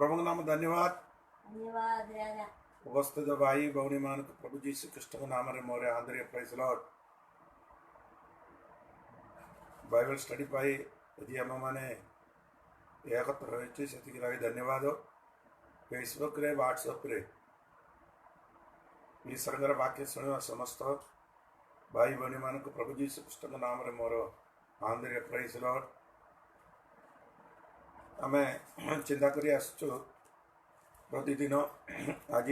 प्रभु नाम धन्यवाद धन्यवाद राजा उपस्थित भाई भौणी मान प्रभु जीशु कृष्ण नाम रे मोरे आंतरिक प्रेज लॉर्ड बाइबल स्टडी पाई यदि आम मैंने एकत्र रही से धन्यवाद फेसबुक रे व्हाट्सएप रे ईश्वर वाक्य शुणा समस्त भाई भौणी मान प्रभु जीशु कृष्ण नाम रे मोर आंतरिक प्रेज लॉर्ड आम चिंता करी आसचु प्रतिदिन आज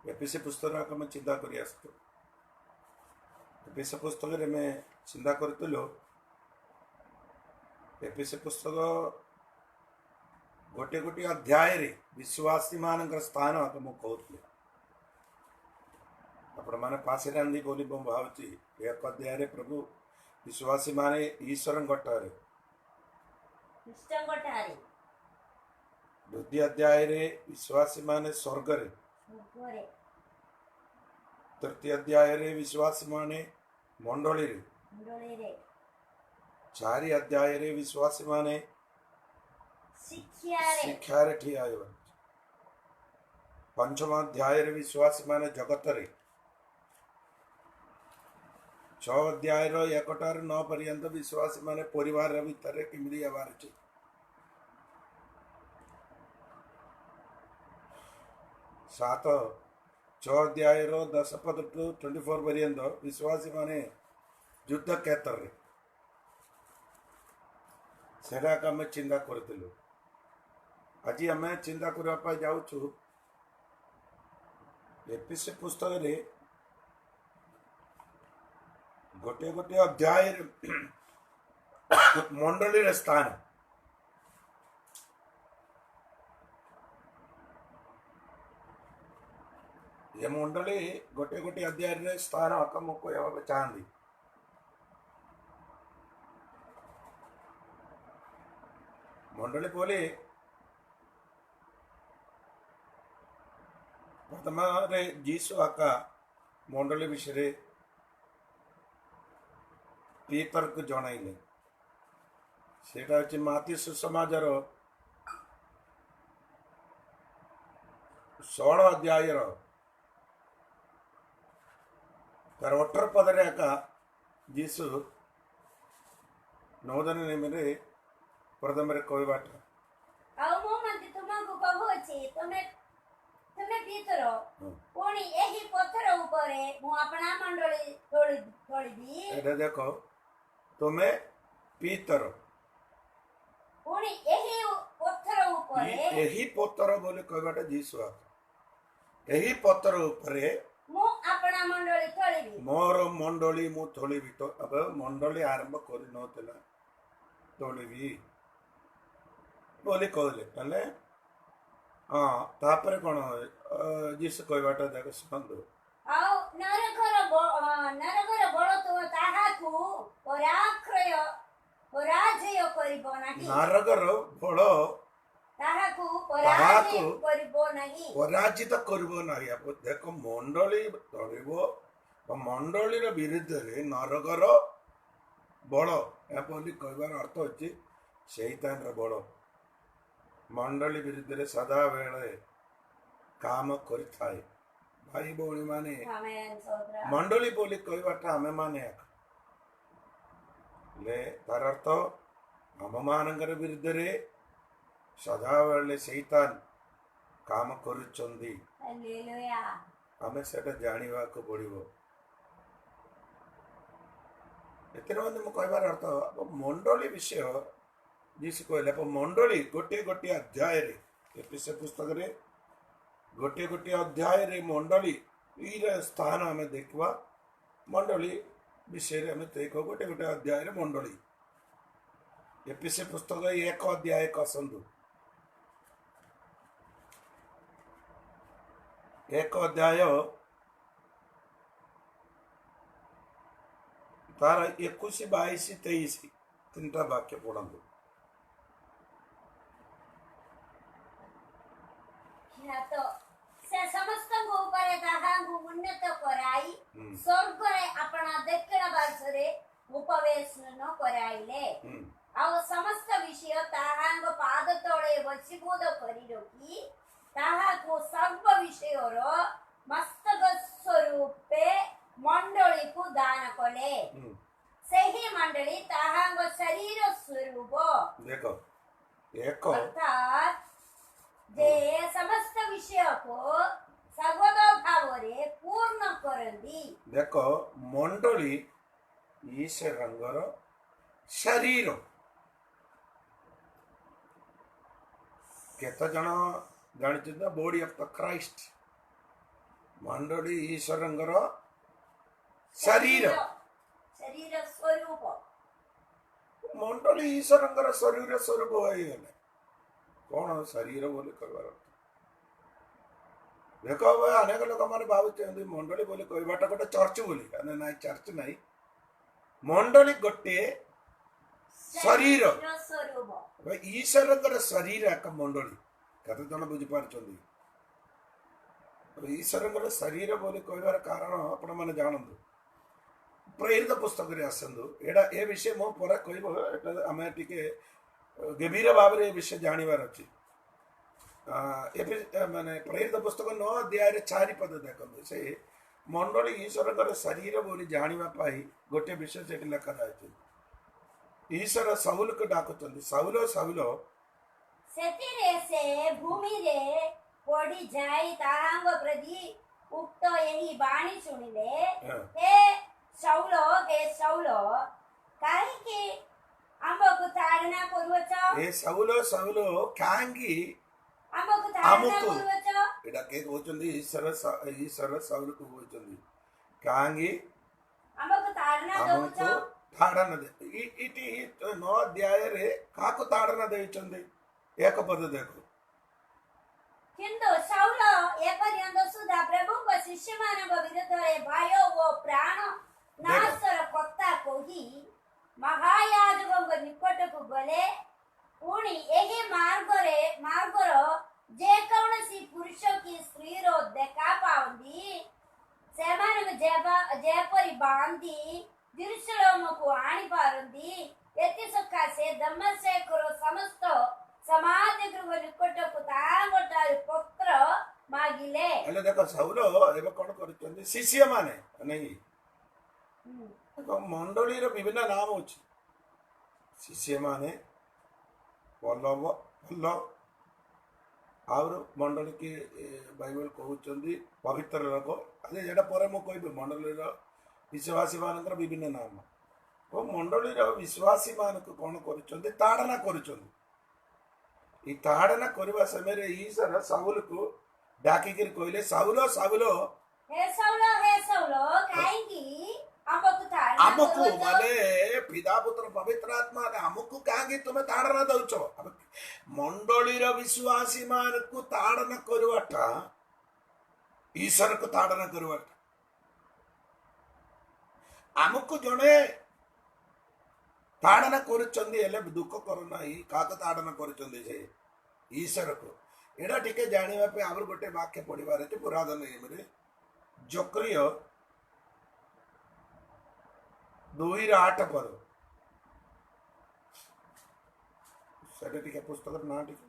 एपीसी पुस्तक आम चिंता करी आसचु एपीसी पुस्तक रे मैं चिंता करतलो एपीसी पुस्तक गोटे गोटे अध्याय रे विश्वासी मान स्थान आम कहते आपण मैंने पासे रांधी बोली मुझे भावुची एक अध्याय रे प्रभु विश्वासी माने ईश्वर गटारे द्वितीय अध्याय रे विश्वासी माने स्वर्ग रे तृतीय अध्याय रे विश्वासी माने मंडली रे चारि अध्याय रे विश्वासी माने शिक्षा रे ठिया आयो पंचम अध्याय रे विश्वासी माने जगत रे 6 अध्याय रो 1 ठार 9 पर्यंत विश्वासी माने परिवार भीतर किमिदी आवार अछि 6 अध्याय रो 10 पद टू 24 पर्यंत विश्वासी माने युद्ध क्षेत्र रे सेरा का मैं चिंता करथिलु आज हमें चिंता करबा पा जाउछु एपीसी पुस्तक रे गोटे गोटे अध्याय मंडली रे स्थान ये मंडली गोटे गोटे अध्याय रे स्थान आकम को याबा चाहंदी मंडली बोले प्रथम रे जीसु आका मंडली विषय पीतर को जणाइले सेटा अछि माती सुसमाचार 16 अध्याय रो 18 पद रे आका जीसु नोदन निमरे प्रथम रे कहबाट आ मो मंती तुमको कहू अछि तमे पीतर कोणी एही पत्थर ऊपरे मु अपना मंडली तोड़ी दी एटा देखो तुम्हें पीतर कोणी एही पत्थर ऊपरे एही पत्थर बोले कहबाटा जीसु एही पत्थर ऊपरे मु अपना मंडली तोड़ीबी मोर मंडली मु तोड़ीबी तो अब मंडली आरंभ करि नथला तोड़ीबी बोले कहले तले हां तापर कोन जीसु कहबाटा देखो सुनदो आउ नरकर बड़ तो ताहाकू पराजय करिबो नाही नरकर बड़ ताहाकू पराजय करिबो नाही पराजित करिबो नाही आप देखो मंडली तोड़ीबो मंडली रो विरुद्ध रे नरकर बड़ या बोली कहबार अर्थ अछि शैतान रो बड़ मंडली विरुद्ध रे सदा बेले काम करिथाय भाई भौणी माने मंडली बोली कहबाटा आमे माने ले तार अर्थ आम मानकर विरुद्ध रे सदा बेले शैतान काम करुचंदी हालेलुया आमे सेटा जानिबा को पड़िबो एतरे मने मु कहबार अर्थ मंडली विषय जीसु कहले मंडली गोटे गोटे अध्याय रे एपीसी पुस्तक रे गोटे गोटे अध्याय रे मंडली स्थान आम देखा मंडली विषय रे देखो गोटे गोटे अध्याय रे मंडली एपीसी पुस्तक 1 अध्याय कसंदु 1 अध्याय तार 21 22 23 तीनटा वाक्य पढ़ंदु तो से समस्त ऊपर ताहांगु उन्नत कराई स्वर्ग रे अपना दक्षिण पार्श्व रे उपवेश न कराइले आ समस्त विषय ताहांग पाद तळे ଭାବେ ବଶୀଭୂତ କରି ରଖି ତାହାକୁ ସର୍ବ ବିଷୟର ମସ୍ତକ ସ୍ୱରୂପେ ମଣ୍ଡଳୀକୁ ଦାନ କଲେ। ସେହି ମଣ୍ଡଳୀ ତାହାଙ୍କ ଶରୀର ସ୍ୱରୂପ ଦେଖ ଏକ ଅର୍ଥାତ୍ ଯେ ସମସ୍ତ ବିଷୟକୁ ସର୍ବଦା ଭାବରେ ପୂର୍ଣ୍ଣ କରନ୍ତି। ଦେଖ ମଣ୍ଡଳୀ ଈଶ୍ୱରଙ୍କର ଶରୀର। କେତେ ଜଣ ଜାଣିଛନ୍ତି ବଡି ଅଫ ଦ କ୍ରାଇଷ୍ଟ। ମଣ୍ଡଳୀ ଈଶ୍ୱରଙ୍କର ଶରୀର। ଶରୀର ସ୍ୱରୂପ ମଣ୍ଡଳୀ ଈଶ୍ୱରଙ୍କର ଶରୀର ସ୍ୱରୂପ ହେଇଗଲେ କଣ ଶରୀର ବୋଲି କହିବାର ଅର୍ଥ? ଦେଖ ଅନେକ ଲୋକମାନେ ଭାବୁଛନ୍ତି ମଣ୍ଡଳୀ ବୋଲି କହିବାଟା ଗୋଟେ ଚର୍ଚ୍ଚ ବୋଲି। ନାଇଁ, ଚର୍ଚ୍ଚ ନାହିଁ। ମଣ୍ଡଳୀ ଗୋଟେ ଶରୀର। ସ୍ୱରୂପ ଈଶ୍ୱରଙ୍କର ଶରୀର ଏକ ମଣ୍ଡଳୀ। କେତେ ଜଣ ବୁଝିପାରୁଛନ୍ତି? ଈଶ୍ୱରଙ୍କର ଶରୀର ବୋଲି କହିବାର କାରଣ ଆପଣମାନେ ଜାଣନ୍ତୁ। ପ୍ରେରିତ ପୁସ୍ତକରେ ଆସନ୍ତୁ। ଏଇଟା ଏ ବିଷୟ ମୁଁ ପରେ କହିବ। ଏଟା ଆମେ ଟିକେ ଗଭୀର ଭାବରେ ଏ ବିଷୟ ଜାଣିବାର ଅଛି। ଏବେ ମାନେ ପ୍ରେରିତ ପୁସ୍ତକ 9 ଅଧ୍ୟାୟରେ 4 ପଦ ଦେଖନ୍ତୁ। ସେ ମଣ୍ଡଳୀ ଈଶ୍ୱରଙ୍କର ଶରୀର ବୋଲି ଜାଣିବା ପାଇଁ ଗୋଟେ ବିଷୟ ସେଠି ଲେଖା ରହିଛି। ଈଶ୍ୱର ସାଉଲକୁ ଡାକୁଛନ୍ତି, ସାଉଲ ସାଉଲ। ସେଥିରେ ସେ ଭୂମିରେ ପଡ଼ି ଯାଇ ତାହାଙ୍କ ପ୍ରତି ଉକ୍ତ ଏହି ବାଣୀ ଶୁଣିଲେ, ହେ ସାଉଲ, ହେ ସାଉଲ, କାହିଁକି ଆମକୁ ତାଡ଼ନା କରୁଅଛ? ଏ ସାଉଲ ସାଉଲ କାହିଁକି ଆମକୁ ତାଡ଼ନା ଆମକୁ କରୁଅଛ? ଏଟା କେ କହୁଛନ୍ତି? ଈଶ୍ୱର ସାଉଲକୁ କହୁଛନ୍ତି କାହିଁକି ଆମକୁ ତାଡ଼ନା ଦଉଛ? ଆମକୁ ତାଡ଼ନା ଇଟି 9 ଅଧ୍ୟାୟରେ କାହାକୁ ତାଡ଼ନା ଦେଇଛନ୍ତି? ଏକ ପଦ ଦେଖ। କିନ୍ତୁ ସାଉଲ ଏପର୍ଯ୍ୟନ୍ତ ସୁଦ୍ଧା ପ୍ରଭୁଙ୍କ ଶିଷ୍ୟମାନଙ୍କ ବିରୁଦ୍ଧରେ ଭୟ ଓ ପ୍ରାଣ ନାଶର କଥା କହି ମହାୟାଜକଙ୍କ ନିକଟକୁ ଗଲେ। ପୁଣି ଏହି ମାର୍ଗର ଯେକୌଣସି ପୁରୁଷ କି ସ୍ତ୍ରୀର ଦେଖା ପାଆନ୍ତି ସେମାନଙ୍କୁ ଯେପରି ବାନ୍ଧି ଜେରୁସଲେମକୁ ଆଣିପାରନ୍ତି, ଏଥି ସକାଶେ ଦମସ୍କର ସମସ୍ତ ସମାଜ ଗୃହ ନିକଟକୁ ତାହାଙ୍କଠାରୁ ପତ୍ର ମାଗିଲେ। ହେଲେ ଦେଖ ସାଉଲ ଏବେ କଣ କରୁଛନ୍ତି? ଶିଷ୍ୟମାନେ ନାଇଁ, ମଣ୍ଡଳୀର ବିଭିନ୍ନ ନାମ ଅଛି। ଶିଷ୍ୟମାନେ, ପଲ୍ଲବ, ଆଉ ମଣ୍ଡଳୀ କି ବାଇବଲ କହୁଛନ୍ତି ପବିତ୍ର ଲୋକ। ଯେଟା ପରେ ମୁଁ କହିବି ମଣ୍ଡଳୀର ବିଶ୍ୱାସୀ ମାନଙ୍କର ବିଭିନ୍ନ ନାମ। ଓ ମଣ୍ଡଳୀର ବିଶ୍ୱାସୀ ମାନଙ୍କୁ କଣ କରୁଛନ୍ତି? ତାଡ଼ନା କରୁଛନ୍ତି। এই ତାଡ଼ନା କରିବା ସମୟରେ ଈଶ୍ୱର ସାଉଲକୁ ଡାକିକିରି କହିଲେ, ସାଉଲ ସାଉଲ, ହେ ସାଉଲ, ହେ ସାଉଲ, କାହିଁକି ଆମକୁ ତାଡ଼ନା ଆମକୁ କରୁଅଛ? ମାନେ ପିତା ପୁତ୍ର ପବିତ୍ର ଆତ୍ମା ଆମକୁ କାହିଁକି ତୁମେ ତାଡ଼ନା ଦଉଛ? ମଣ୍ଡଳୀର ବିଶ୍ୱାସୀ ମାନଙ୍କୁ ତାଡ଼ନା କରିବାଟା ଈଶ୍ୱରକୁ ତାଡ଼ନା କରିବାଟା। ଆମକୁ ଜଣେ ତାଡ଼ନା କରୁଛନ୍ତି ହେଲେ ଦୁଃଖ କରୁନାହିଁ। କାହାକୁ ତାଡ଼ନା କରୁଛନ୍ତି? ସେ ଈଶ୍ୱରକୁ। ଏଇଟା ଟିକେ ଜାଣିବା ପାଇଁ ଆହୁରି ଗୋଟେ ବାକ୍ୟ ପଢିବାର ଅଛି ପୁରାତନ ନିୟମରେ। ଜକରିୟ 2:8 ପଦ। ସେଟା ଟିକେ ପୁସ୍ତକର ନାଁ ଟିକେ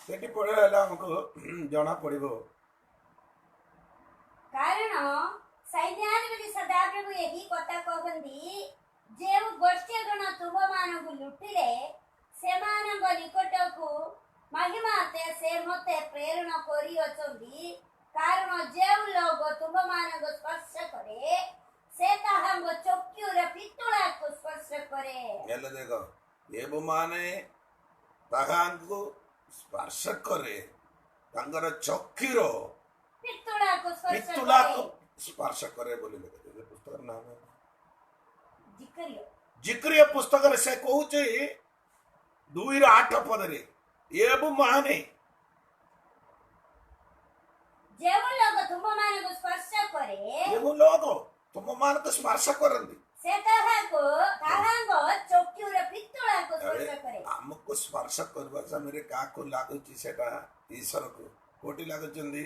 ସେଠି ପଢିଲେ ଆମକୁ ଜଣା ପଡିବ। କାରଣ ସୈନ୍ୟାଧିପତି ସଦାପ୍ରଭୁ ଏହି କଥା କହନ୍ତି, ଯେଉଁ ଗୋଷ୍ଠୀ ଗଣ ତୁମମାନଙ୍କୁ ଲୁଟିଲେ ସେମାନଙ୍କ ନିକଟକୁ ମହିମାତେ ସେ ମୋତେ ପ୍ରେରଣ କରିଅଛନ୍ତି। କାରଣ ଯେଉଁ ଲୋକ ତୁମମାନଙ୍କୁ ସ୍ପର୍ଶ କରେ ସେ ତାହାଙ୍କ ଚକ୍ଷୁର ପିତୁଳାକୁ ସ୍ପର୍ଶ କରେ। ହେଲେ ଦେଖ, ଯେଉଁମାନେ ତାହାଙ୍କୁ ସ୍ପର୍ଶ କରେ ତାଙ୍କର ଚକ୍ଷୁର ପିତୁଳାକୁ ପିତୁଳାକୁ ସ୍ପର୍ଶ କରେ ବୋଲି ଲେଖିଥିଲେ। ପୁସ୍ତକର ନାମ ଜିକ୍ରିୟ ପୁସ୍ତକରେ ସେ କହୁଛି 2:8 ପଦରେ, ମାନେ ଯେଉଁ ଲୋକ ତୁମମାନଙ୍କୁ ସ୍ପର୍ଶ କରେ, ଯେଉଁ ଲୋକ ତୁମମାନଙ୍କୁ ସ୍ପର୍ଶ କରନ୍ତି ସେ ତାହାକୁ ତାହାଙ୍କ ଚକ୍ଷୁର ପିତ୍ତଳକୁ ଏବେ ସ୍ପର୍ଶ କରେ। ଆମକୁ ସ୍ପର୍ଶ କରିବା ସମୟରେ କାହାକୁ ଲାଗୁଛି ସେଟା ଈଶ୍ୱରକୁ କୋଉଠି ଲାଗୁଛନ୍ତି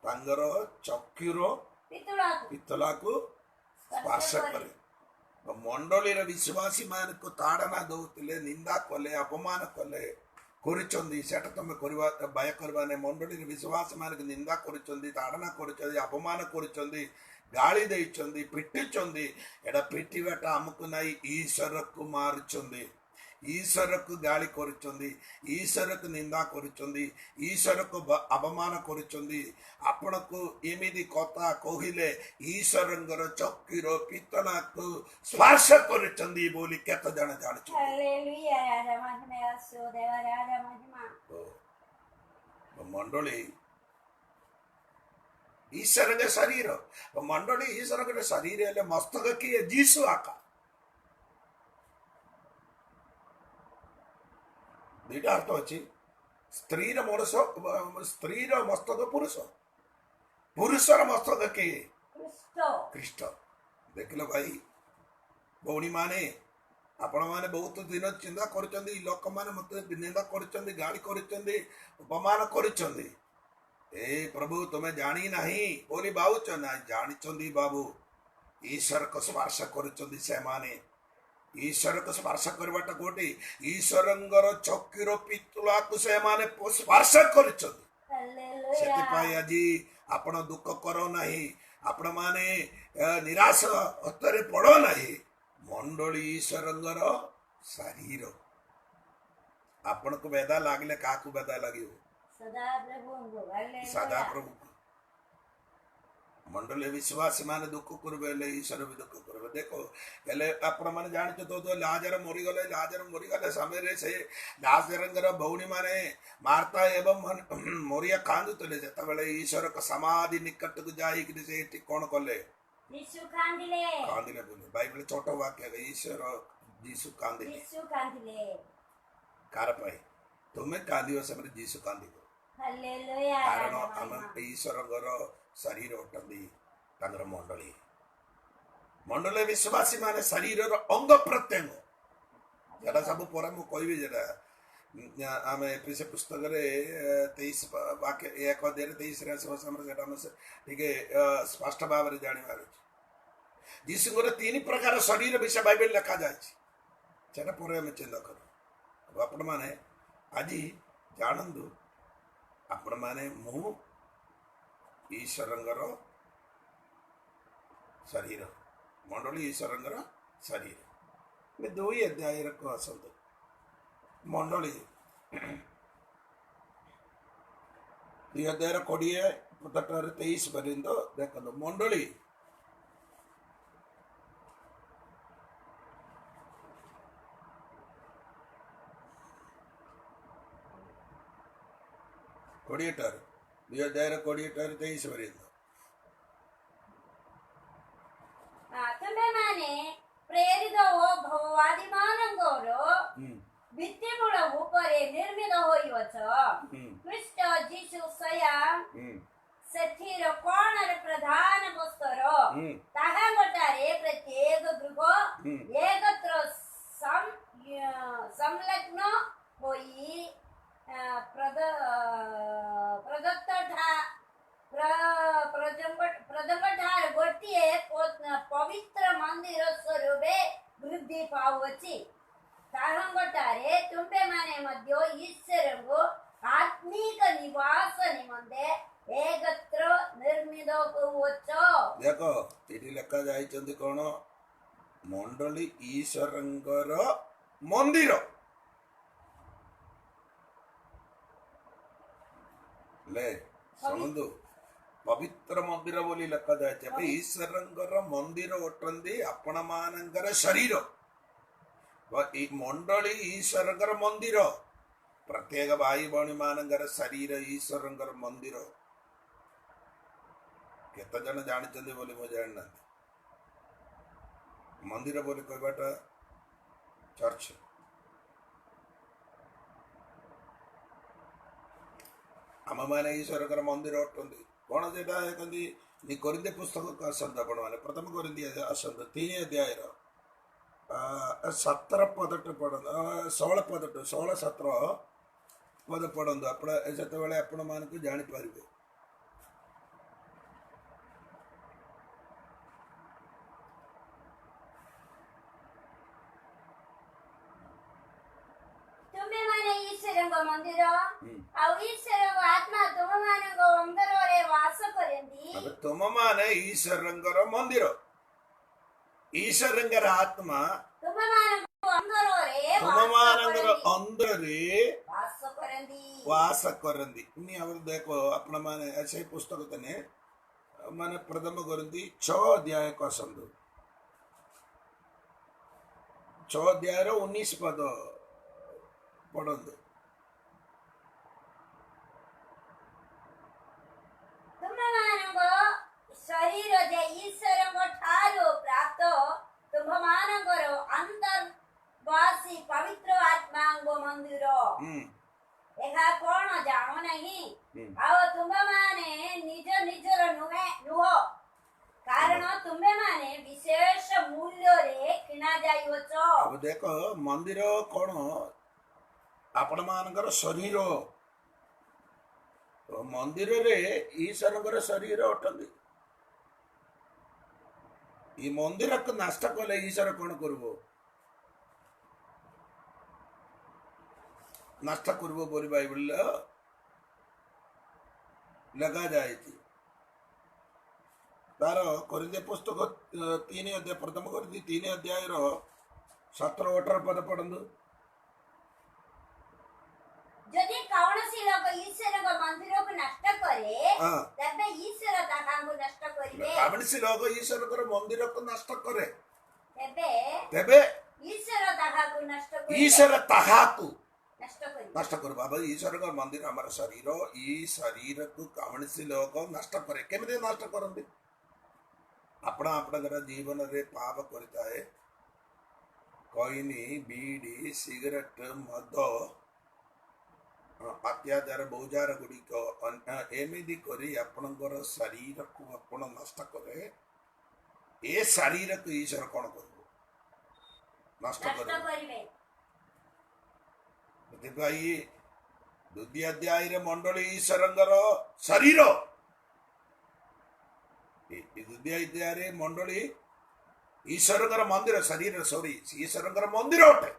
ତାଙ୍କର ଚକ୍ଷୁର ପିତ୍ତଳକୁ ପିତ୍ତଳାକୁ ସ୍ପର୍ଶ କରେ ମଣ୍ଡଳୀର ବିଶ୍ୱାସୀ ମାନଙ୍କୁ ତାଡ଼ନା ଦଉଥିଲେ ନିନ୍ଦା କଲେ ଅପମାନ କଲେ କରୁଛନ୍ତି ସେଟା ତମେ କରିବା ଭୟ କରିବା ନାହିଁ ମଣ୍ଡଳୀର ବିଶ୍ୱାସୀ ମାନଙ୍କୁ ନିନ୍ଦା କରୁଛନ୍ତି ତାଡ଼ନା କରୁଛନ୍ତି ଅପମାନ କରୁଛନ୍ତି ଗାଳି ଦେଇଛନ୍ତି ପିଟୁଛନ୍ତି ଏଟା ପିଟିବାଟା ଆମକୁ ନାହିଁ ଈଶ୍ୱରକୁ ମାରୁଛନ୍ତି ଈଶ୍ୱରକୁ ଗାଳି କରୁଛନ୍ତି ଈଶ୍ୱରକୁ ନିନ୍ଦା କରୁଛନ୍ତି ଈଶ୍ୱରକୁ ଅପମାନ କରୁଛନ୍ତି ଆପଣଙ୍କୁ ଏମିତି କଥା କହିଲେ ଈଶ୍ୱରଙ୍କର ଚକ୍ଷୁର ପିତ୍ତଳାକୁ ସ୍ପର୍ଶ କରୁଛନ୍ତି ବୋଲି କେତେ ଜଣ ଜାଣିଛନ୍ତି ହାଲେଲୁୟା ରାଜା ମହିମା ଆସୁ ଦେବ ରାଜା ମହିମା ମଣ୍ଡଳୀ ଈଶ୍ୱରଙ୍କ ଶରୀର ମଣ୍ଡଳୀ ଈଶ୍ୱରଙ୍କର ଶରୀର ହେଲେ ମସ୍ତକ କିଏ ଯୀଶୁ ଆକା ଦୁଇଟା ଅର୍ଥ ଅଛି ସ୍ତ୍ରୀର ମଣିଷ ସ୍ତ୍ରୀର ମସ୍ତକ ପୁରୁଷ ପୁରୁଷର ମସ୍ତକ କିଏ ଖ୍ରୀଷ୍ଟ ଖ୍ରୀଷ୍ଟ ଦେଖିଲ ଭାଇ ଭଉଣୀ ମାନେ ଆପଣ ମାନେ ବହୁତ ଦିନ ଚିନ୍ତା କରୁଛନ୍ତି ଲୋକମାନେ ମତେ ନିନ୍ଦା କରୁଛନ୍ତି ଗାଳି କରୁଛନ୍ତି ଅପମାନ କରୁଛନ୍ତି ଏ ପ୍ରଭୁ ତୁମେ ଜାଣି ନାହିଁ ବୋଲି ଭାବୁଛ ନାହିଁ ଜାଣିଛନ୍ତି ବାବୁ ଈଶ୍ୱରକୁ ସ୍ପର୍ଶ କରୁଛନ୍ତି ସେମାନେ ଈଶ୍ୱରକୁ ସ୍ପର୍ଶ କରିବାଟା କୋଉଠି ଈଶ୍ୱରଙ୍କର ଚକ୍ଷୁର ପିତ୍ତଳାକୁ ସେମାନେ ସ୍ପର୍ଶ କରୁଛନ୍ତି ହାଲେଲୁୟା ସେଥିପାଇଁ ଆଜି ଆପଣ ଦୁଃଖ କର ନାହିଁ ଆପଣ ମାନେ ନିରାଶ ହତରେ ପଡ ନାହିଁ ମଣ୍ଡଳୀ ଈଶ୍ୱରଙ୍କର ଶରୀର ଆପଣଙ୍କୁ ବେଦା ଲାଗିଲେ କାହାକୁ ବେଦା ଲାଗିବ ସଦା ପ୍ରଭୁଙ୍କୁ ହାଲେଲୁୟା ସଦା ପ୍ରଭୁକୁ ମଣ୍ଡଳୀ ବିଶ୍ୱାସୀ ମାନେ ଦୁଃଖ କରିବେ ହେଲେ ଈଶ୍ୱର ବି ଦୁଃଖ କରିବେ ଦେଖ ହେଲେ ଆପଣ ମାନେ ଜାଣିଛ ତ ଲାଜର ମରିଗଲେ ସମୟରେ ସେ ଲାଜରଙ୍କର ଭଉଣୀ ମାନେ ମାର୍ତା ଏବଂ ମରିଆ କାନ୍ଦୁଥିଲେ ଯେତେବେଳେ ଈଶ୍ୱରଙ୍କ ସମାଧି ନିକଟକୁ ଯାଇକିରି ସେ ଏଠି କଣ କଲେ ଯୀଶୁ କାନ୍ଦିଲେ କାନ୍ଦିଲେ ବୋଲି ବାଇବଲ ଛୋଟ ବାକ୍ୟ ଈଶ୍ୱର ଯୀଶୁ କାନ୍ଦିଲେ ଯୀଶୁ କାନ୍ଦିଲେ କାର ପାଇଁ ତୁମେ କାନ୍ଦିବ ସେମାନେ ଯୀଶୁ କାନ୍ଦିବ ହାଲେଲୁୟା କାରଣ ରାଜା ଆମେ ମହିମା ଈଶ୍ୱରଙ୍କର ଶରୀର ଅଟନ୍ତି ତାଙ୍କର ମଣ୍ଡଳୀ ମଣ୍ଡଳୀ ବିଶ୍ୱାସୀ ମାନେ ଶରୀରର ଅଙ୍ଗ ପ୍ରତ୍ୟଙ୍ଗ ସେଟା ସବୁ ପରେ ମୁଁ କହିବି ଯେଟା ଆମେ ଏପିସ ପୁସ୍ତକରେ 23 ବାକ୍ୟ 1:23 ଆସିବ ସମୟରେ ସେଟା ଆମେ ଟିକେ ସ୍ପଷ୍ଟ ଭାବରେ ଜାଣିବାର ଅଛି ଯୀଶୁଙ୍କର 3 ପ୍ରକାର ଶରୀର ବିଷୟ ବାଇବେଲ ଲେଖାଯାଇଛି ସେଟା ପରେ ଆମେ ଚିନ୍ତା କରୁ ଆପଣମାନେ ଆଜି ଜାଣନ୍ତୁ ଆପଣମାନେ ମୁଁ ଈଶ୍ୱରଙ୍କର ଶରୀର ମଣ୍ଡଳୀ ଈଶ୍ୱରଙ୍କର ଶରୀର 2 ଅଧ୍ୟାୟକୁ ଆସନ୍ତୁ ମଣ୍ଡଳୀ 2 ଅଧ୍ୟାୟର 20-23 ପର୍ଯ୍ୟନ୍ତ ଦେଖନ୍ତୁ ମଣ୍ଡଳୀ କୋଡ଼ିଏଟାରୁ 2 ଅଧ୍ୟାୟର 20-23 ପର୍ଯ୍ୟନ୍ତ ତୁମେମାନେ ପ୍ରେରିତ ଓ ଭଗବାଦୀମାନଙ୍କର ଭିତ୍ତିମୂଳ ଉପରେ ନିର୍ମିତ ହୋଇଅଛ ଖ୍ରୀଷ୍ଟ ଯୀଶୁ ସ୍ୱୟଂ ସେଥିର କଣରେ ପ୍ରଧାନ ବସ୍ତର ତାହାଙ୍କଠାରେ ପ୍ରତ୍ୟେକ ଗୃହ ଏକତ୍ର ସଂଲଗ୍ନ ହୋଇ ପ୍ରଦଙ୍ଗଠାରୁ ଗୋଟିଏ ପବିତ୍ର ମନ୍ଦିର ସ୍ୱରୂପେ ବୃଦ୍ଧି ପାଉଅଛି ତାହାଙ୍କଠାରେ ତୁମ୍ଭେମାନେ ମଧ୍ୟ ଈଶ୍ୱରଙ୍କୁ ଆତ୍ମିକ ନିବାସ ନିମନ୍ତେ ଏକତ୍ର ନିର୍ମିତ କରୁଅଛ ଦେଖ ଏଠି ଲେଖା ଯାଇଛନ୍ତି କଣ ମଣ୍ଡଳୀ ଈଶ୍ୱରଙ୍କର ମନ୍ଦିର ଲେ ଶୁଣନ୍ତୁ ପବିତ୍ର ମନ୍ଦିର ବୋଲି ଲେଖାଯାଇଛି ଏବେ ଈଶ୍ୱରଙ୍କର ମନ୍ଦିର ଅଟନ୍ତି ଆପଣ ମାନଙ୍କର ଶରୀର ମଣ୍ଡଳୀ ଈଶ୍ୱରଙ୍କର ମନ୍ଦିର ପ୍ରତ୍ୟେକ ଭାଇ ଭଉଣୀ ମାନଙ୍କର ଶରୀର ଈଶ୍ୱରଙ୍କର ମନ୍ଦିର କେତେ ଜଣ ଜାଣିଛନ୍ତି ବୋଲି ମୁଁ ଜାଣିନାହାନ୍ତି ମନ୍ଦିର ବୋଲି କହିବାଟା ଚର୍ଚ୍ଚ ଆମମାନେ ଈଶ୍ୱରଙ୍କର ମନ୍ଦିର ଅଟନ୍ତି କଣ ସେଟା କହନ୍ତି ಈ ಕೊರಿಂಥ್ಯ ಪುಸ್ತಕಕ್ಕೆ ಆಸಂದು ಪಡವಾನೆ ಪ್ರಥಮ ಕೊರಿಂಥ್ಯ ಆಸಂದು 3 अध्याय 17 ପଦଟେ ପଢ଼ନ୍ତୁ 16 ପଦଟେ 16 17 ପଦ ପଢ଼ନ୍ତୁ ଆପଣ ଯେତେବେଳେ ଆପଣମାନଙ୍କୁ ଜାଣିପାରିବେ। ତୁମେ ମାନେ ଈଶ୍ୱରଙ୍କ ମନ୍ଦିର ଆଉ ଈଶ୍ୱରଙ୍କ ଆତ୍ମା ତୁମମାନଙ୍କ ଅନ୍ତରରେ ବାସ କରନ୍ତି। ତୁମମାନେ ଈଶ୍ୱରଙ୍କର ମନ୍ଦିର, ଈଶ୍ୱରଙ୍କର ଆତ୍ମା ତୁମମାନଙ୍କର ଅନ୍ତରରେ वास करंदी। अब देखो अपना माने ऐसे पुस्तक तने माने प्रथम करंदी 6 अध्याय को संदो 6 अध्याय 19 पद पढ़ंदो। शरीर जे ईश्वरଙ୍କ ଠାରୁ ପ୍ରାପ୍ତ ତୁମମାନଙ୍କର ଅନ୍ତର୍ବାସୀ ପବିତ୍ର ଆତ୍ମାଙ୍କ ମନ୍ଦିର। ଏହା କଣ ଜାଣ ନାହିଁ? ଆଉ ତୁମେମାନେ ନିଜ ନିଜର ନୁହ, କାରଣ ତୁମେମାନେ ବିଶେଷ ମୂଲ୍ୟରେ କିଣା ଯାଇଅଛ। अब देखो मंदिर कौन आपण मानकर शरीर, मंदिर रे ईश्वर शरीर अटंदी। ये मंदिर को नष्ट कले ईश्वर कौन करबो? नष्ट करबो बोली बाइबल लगा जाए तार कोरिन्थ्य पुस्तक 3 अध्याय प्रथम कोरिन्थ्य 3 अध्याय 17-18 पद पढ़ंदु। ଯଦି କୌଣସି ଲୋକ ଈଶ୍ୱରଙ୍କ ମନ୍ଦିରକୁ ନଷ୍ଟ କରେ ତେବେ ଈଶ୍ୱର ତାହାଙ୍କୁ ନଷ୍ଟ କରିବେ। କୌଣସି ଲୋକ ଈଶ୍ୱରଙ୍କର ମନ୍ଦିରକୁ ନଷ୍ଟ କରେ ତେବେ ଈଶ୍ୱର ତାହାକୁ ନଷ୍ଟ କରିବେ। ଈଶ୍ୱର ତାହାକୁ नष्ट कर बाबा ईश्वर का मंदिर हमारा शरीर, ई शरीर को कौनसी लोग नष्ट करे केमते नष्ट करते? अपना अपना जीवन रे पाप करता है कोईनी बीड़ी सिगरेट मद अत्याचार बहुजार गुड़िक एमती कर आपणकर शरीर को आपण नष्ट करे। ए शरीर को ईश्वर कौन कर नष्ट करे? द्वितीय अध्याय मंडली ईश्वरंगर शरीर, द्वितीय अध्याय मंडली ईश्वरंगर मंदिर शरीर सॉरी ईश्वरंगर मंदिर अटे।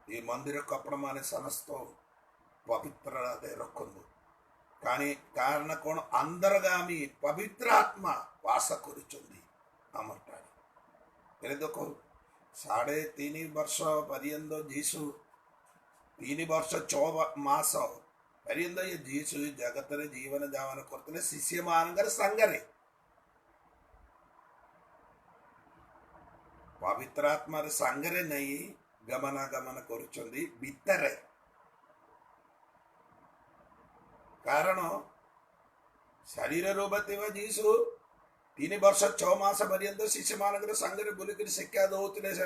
ये मंदिर को आपण माने समस्त पवित्र रखंदु कारण कौन अंतर्गामी पवित्र आत्मा वास करुचंदी हमर टाणी। देखो 3.5 वर्ष पर्यंत जीसु 3 वर्ष 6 मास पर्यंत ये जीसु जगत रे जीवन जावन करते शिष्य मानकर संगरे पवित्र आत्मा रे संगरे नहीं गमनागमन करुचंदी भीतरे। कारण शरीर रूपते जीसु 3 वर्ष 6 मास पर्यंत शिष्य मानक संगे बुलिक शिक्षा दौले से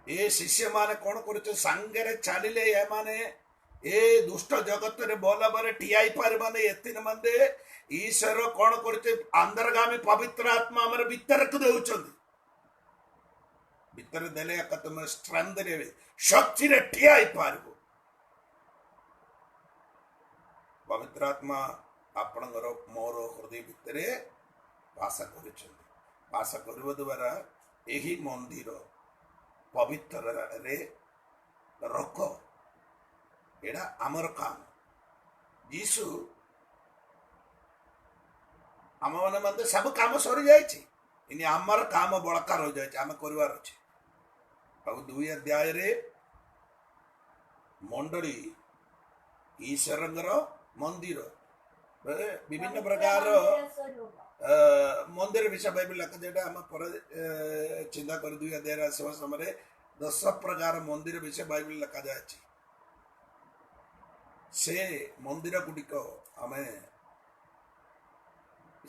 ये शिष्य मान कौन कर संगे चलिले माने ए दुष्ट जगत रे बोल बारे ठियाई पारे एतिन मंदे ईश्वर कौन कर अंतर्गामी पवित्र आत्मा आम भीतर को दौरान भीतर देले तुम स्ट्रेंथ शक्ति रे ठियाई पार पवित्र आत्मा आपणकर मोर हृदय भितर वास कर द्वारा यही मंदिर पवित्र रे रख एड़ा आमर काम जीसु आम मैंने मत सब काम सरी जाए आमर काम बड़का रही जाए आम कर 2 अध्याय मंडली ईश्वरंगर मंदिर विभिन्न प्रकार मंदिर विषय बाइबल लिखा जेटा आम पर चिंता कर 2 अध्याय आसवा समय 10 प्रकार मंदिर विषय बाइबल लिखा जाए से मंदिर गुड़िक आम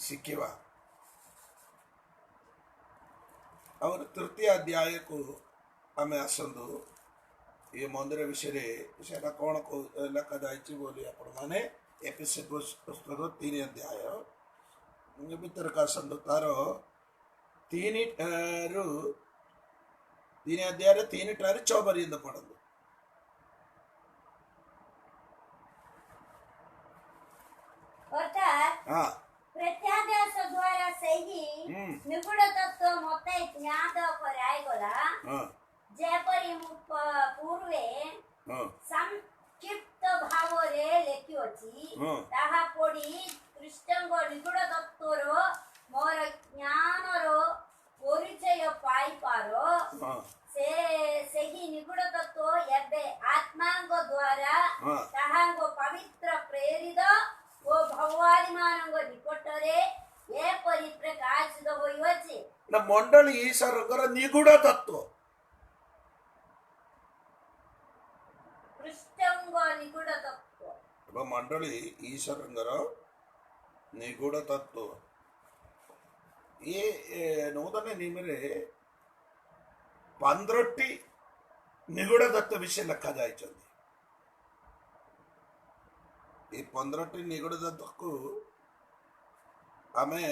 शिखा। और तृतीय अध्याय को आम आसतु ये मंदिर विषय से कौन लिखा जाए बोली आपण मैंने एफएससी पुस्तक 3 अध्याय भीतर का संद तार 3 अध्याय 3 ठार 6 पर्यंत पढ़ंदु अर्थात हाँ प्रत्यादेश द्वारा सही निगूढ़ तत्व मते ज्ञात कराई गला हाँ जेपरी पूर्वे हाँ संक्षिप्त भाव रे लेखि अछि ताहा पढ़ी कृष्णंग निगूढ़ तत्वर मोर ज्ञान रो परिचय पाई पारो हाँ से सही निगूढ़ तत्व एबे आत्मांग द्वारा हाँ ताहांग पवित्र प्रेरित ओ भगवान मानंग निकटरे ए परि प्रकाशित होइवछि ना मंडली ईश्वर निगूढ़ तत्व कृष्णंग निगूढ़ तत्व मंडली ईश्वर निगूढ़ तत्व ये नूतन नियम रे 15 निगूढ़ तत्व विषय लिखा जाए ये 15 निगूढ़ तत्व को आमे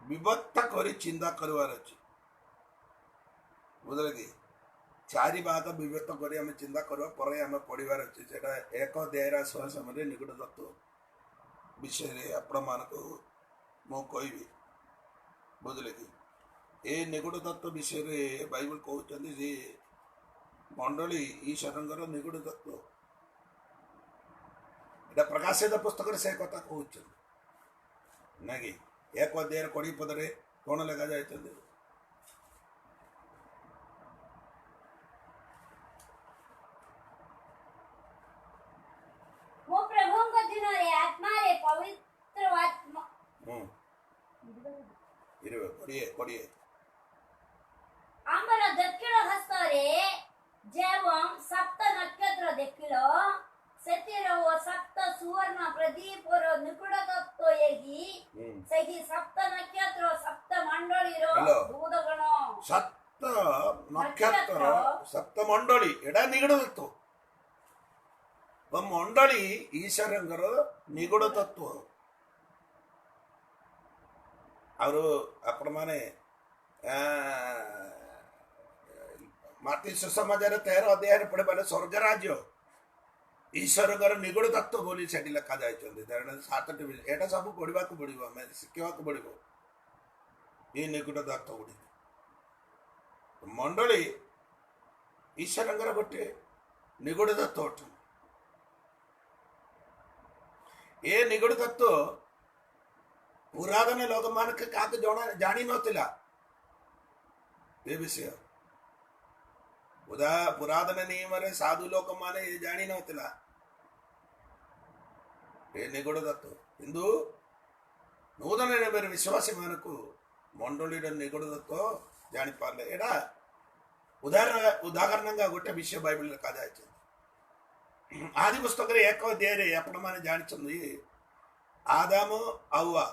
विभक्त करी चिंता करवार अछि बुझले कि 4 भाग विभक्त करी आमे चिंता करवा परे आमे पढ़िबार अछि सेटा एक अध्याय समय निगूढ़ तत्व विषय रे आपण मानको मो कहबी बुझले कि ए निगूढ़ तत्व विषय रे बाइबल कहउछन्ती जे मंडली ईश्वरंगर निगूढ़ तत्व एटा प्रकाशित पुस्तक रे से कथा कहउछन्ती नागी एक अध्याय 20 पद रे कोन लगा जायछन्ती मो प्रभुंग दिन रे आत्मा रे पवित्र आत्मा पढ़िए आमर दक्षिण हस्त रे जेवं सप्त नक्षत्र देखिलो सेतिर वो सप्त सुवर्ण प्रदीप और निगूढ़ तत्व एगी सही सप्त नक्षत्र सप्त मंडली रो हेलो। दूतगण सप्त नक्षत्र सप्त मंडली एडा निगूढ़ तत्व मंडली ईश्वरंगर निगूढ़ तत्व और आपण माने माती सुसमाचार 13 अध्याय पढ़े बारे स्वर्ग राज्य ईश्वरंगर निगूढ़ तत्व बोली सेठी लिखा जाय 7टी एटा सब पढ़वा को पड़िबो मैं शिखवा को पड़िबो ये निगूढ़ तत्व गुडी मंडली ईश्वरंगर गोटे निगूढ़ तत्व अठ ये निगूढ़ तत्व पुरातन लोक मान के जानी नथिला ये विषय पुरातन नियम रे साधु लोक माने ये जानी नथिला ये निगूढ़ तत्व किंतु नूतन नियम रे विश्वासी मान को मंडली रे निगूढ़ तत्व जानी पारले एडा उदाहरण गोटे विषय बाइबल लिखा जाय आदि पुस्तक रे एक अध्याय रे आपण माने जानिछन्ती आदाम हव्वा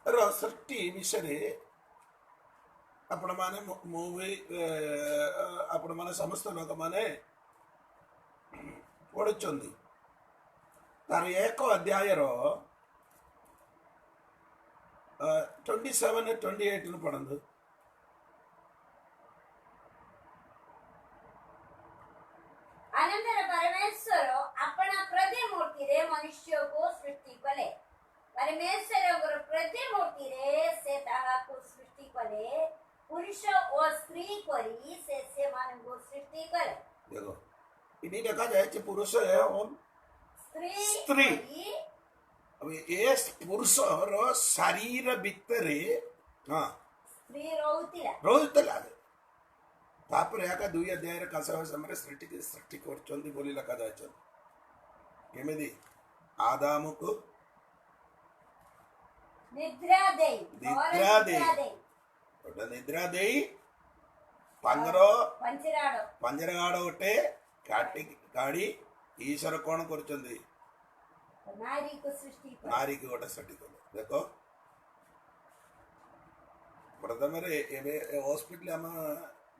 रो सृष्टि विषय रे आपण माने मूवी आपण माने समस्त लोक माने पढुछन्ती तार एक अध्याय रो 27 28 नु पढंदु अनंतर परमेश्वर अपना प्रतिमूर्ति रे मनुष्य को सृष्टि कले परमेश्वर प्रतिमूर्ति रे से ताहा को सृष्टि कले पुरुष और स्त्री करी से मान को सृष्टि करे देखो इनी देखा जाए कि पुरुष है और स्त्री अब ये पुरुष रो शरीर भितरे हां स्त्री रोउतिला रोउतिला तापर याका 2 अध्याय रे कासा समय सृष्टि करचंदी बोली लका जायछ केमेदी आदाम को निद्रा दे ओटा निद्रा दे पंजरो पंजराडो ओटे काटी गाड़ी ईश्वर कोन करचंदी नारी को सृष्टि नारी को ओटा सृष्टि कर देखो प्रथम हॉस्पिटल आम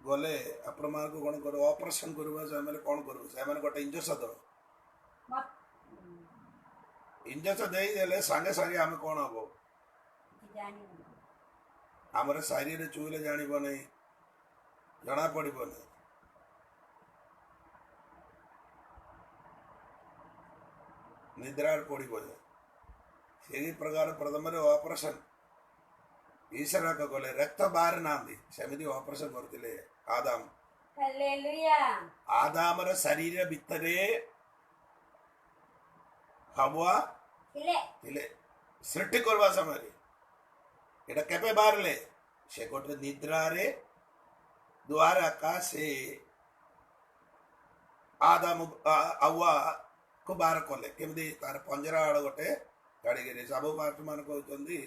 गले आपण माँ को कौन कर ऑपरेशन करवा से कौन करूँ से गोटे इंजेक्शन दो इंजेक्शन देदेले सांगे सांगे आम कौन हम आमर शरीर चुईले जान नहीं जना पड़ नहीं निद्रा पड़े से प्रकार प्रथम ऑपरेशन ईश्वर गले रक्त बाहर ना सेमती ऑपरेशन करते आदाम आदामर शरीर भितरे हवा थिले सृष्टि करवा समय एटा केपे बाहरले से गोटे निद्रारे द्वारा का से आदाम हवा को बाहर कले केमती तार पंजरा आड़ गोटे गाड़ी सब पार्ट मान कहते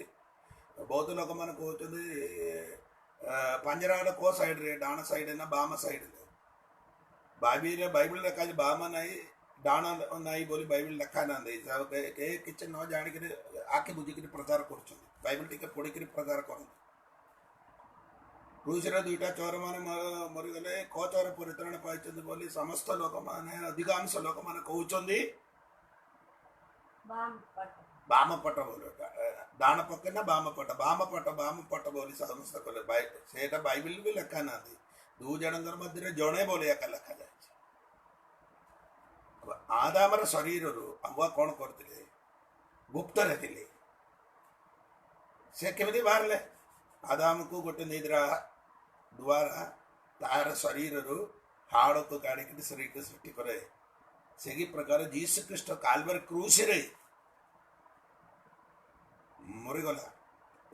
बहुत लोक मैंने कहते पंजरा आड़ को साइड रे डाण साइड ना बाम साइड बाइबल लिखा बाम नाई डाण नाई बोली बाइबल लिखा ना किसी न जानिक आखि बुझिक प्रचार कर बाइबल टी पढ़ी प्रचार कर क्रूसर दुईटा चोर मैंने मरीगले को चोर परित्राण पाई बोली समस्त लोक मैंने अधिकांश लोक मैंने कहते बाम पट बोल डाण पक्के ना बाम पट बोली समस्त कले से बाइबल भी लिखा ना दु जनकर मध्य जड़े बोली एका लिखा जाए आदामर शरीर हवा कौन करते गुप्त रे से केमती बाहर आदाम को गोटे निद्रा द्वारा तार शरीर हाड़ को काढ़ शरीर को सृष्टि करे से प्रकार जीसु ख्रीस्ट काल्वर क्रूस रे मरीगला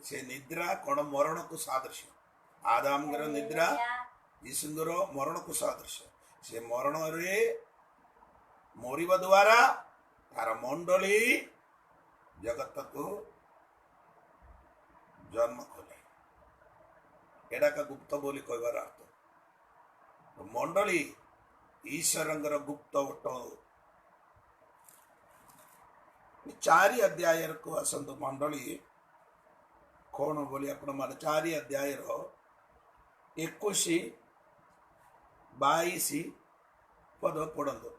से निद्रा कौन मरण को सादृश्य आदाम निद्रा जीसुंगर मरण को सादृश्य से मरण रे मरिबा द्वारा तार मंडली जगत को जन्म कले एडा का गुप्त बोली कहबार अर्थ मंडली ईश्वर गुप्त ओट 4 अध्याय को आसतु मंडली कौन बोली आप 4 अध्याय 21 22 पद पढ़ु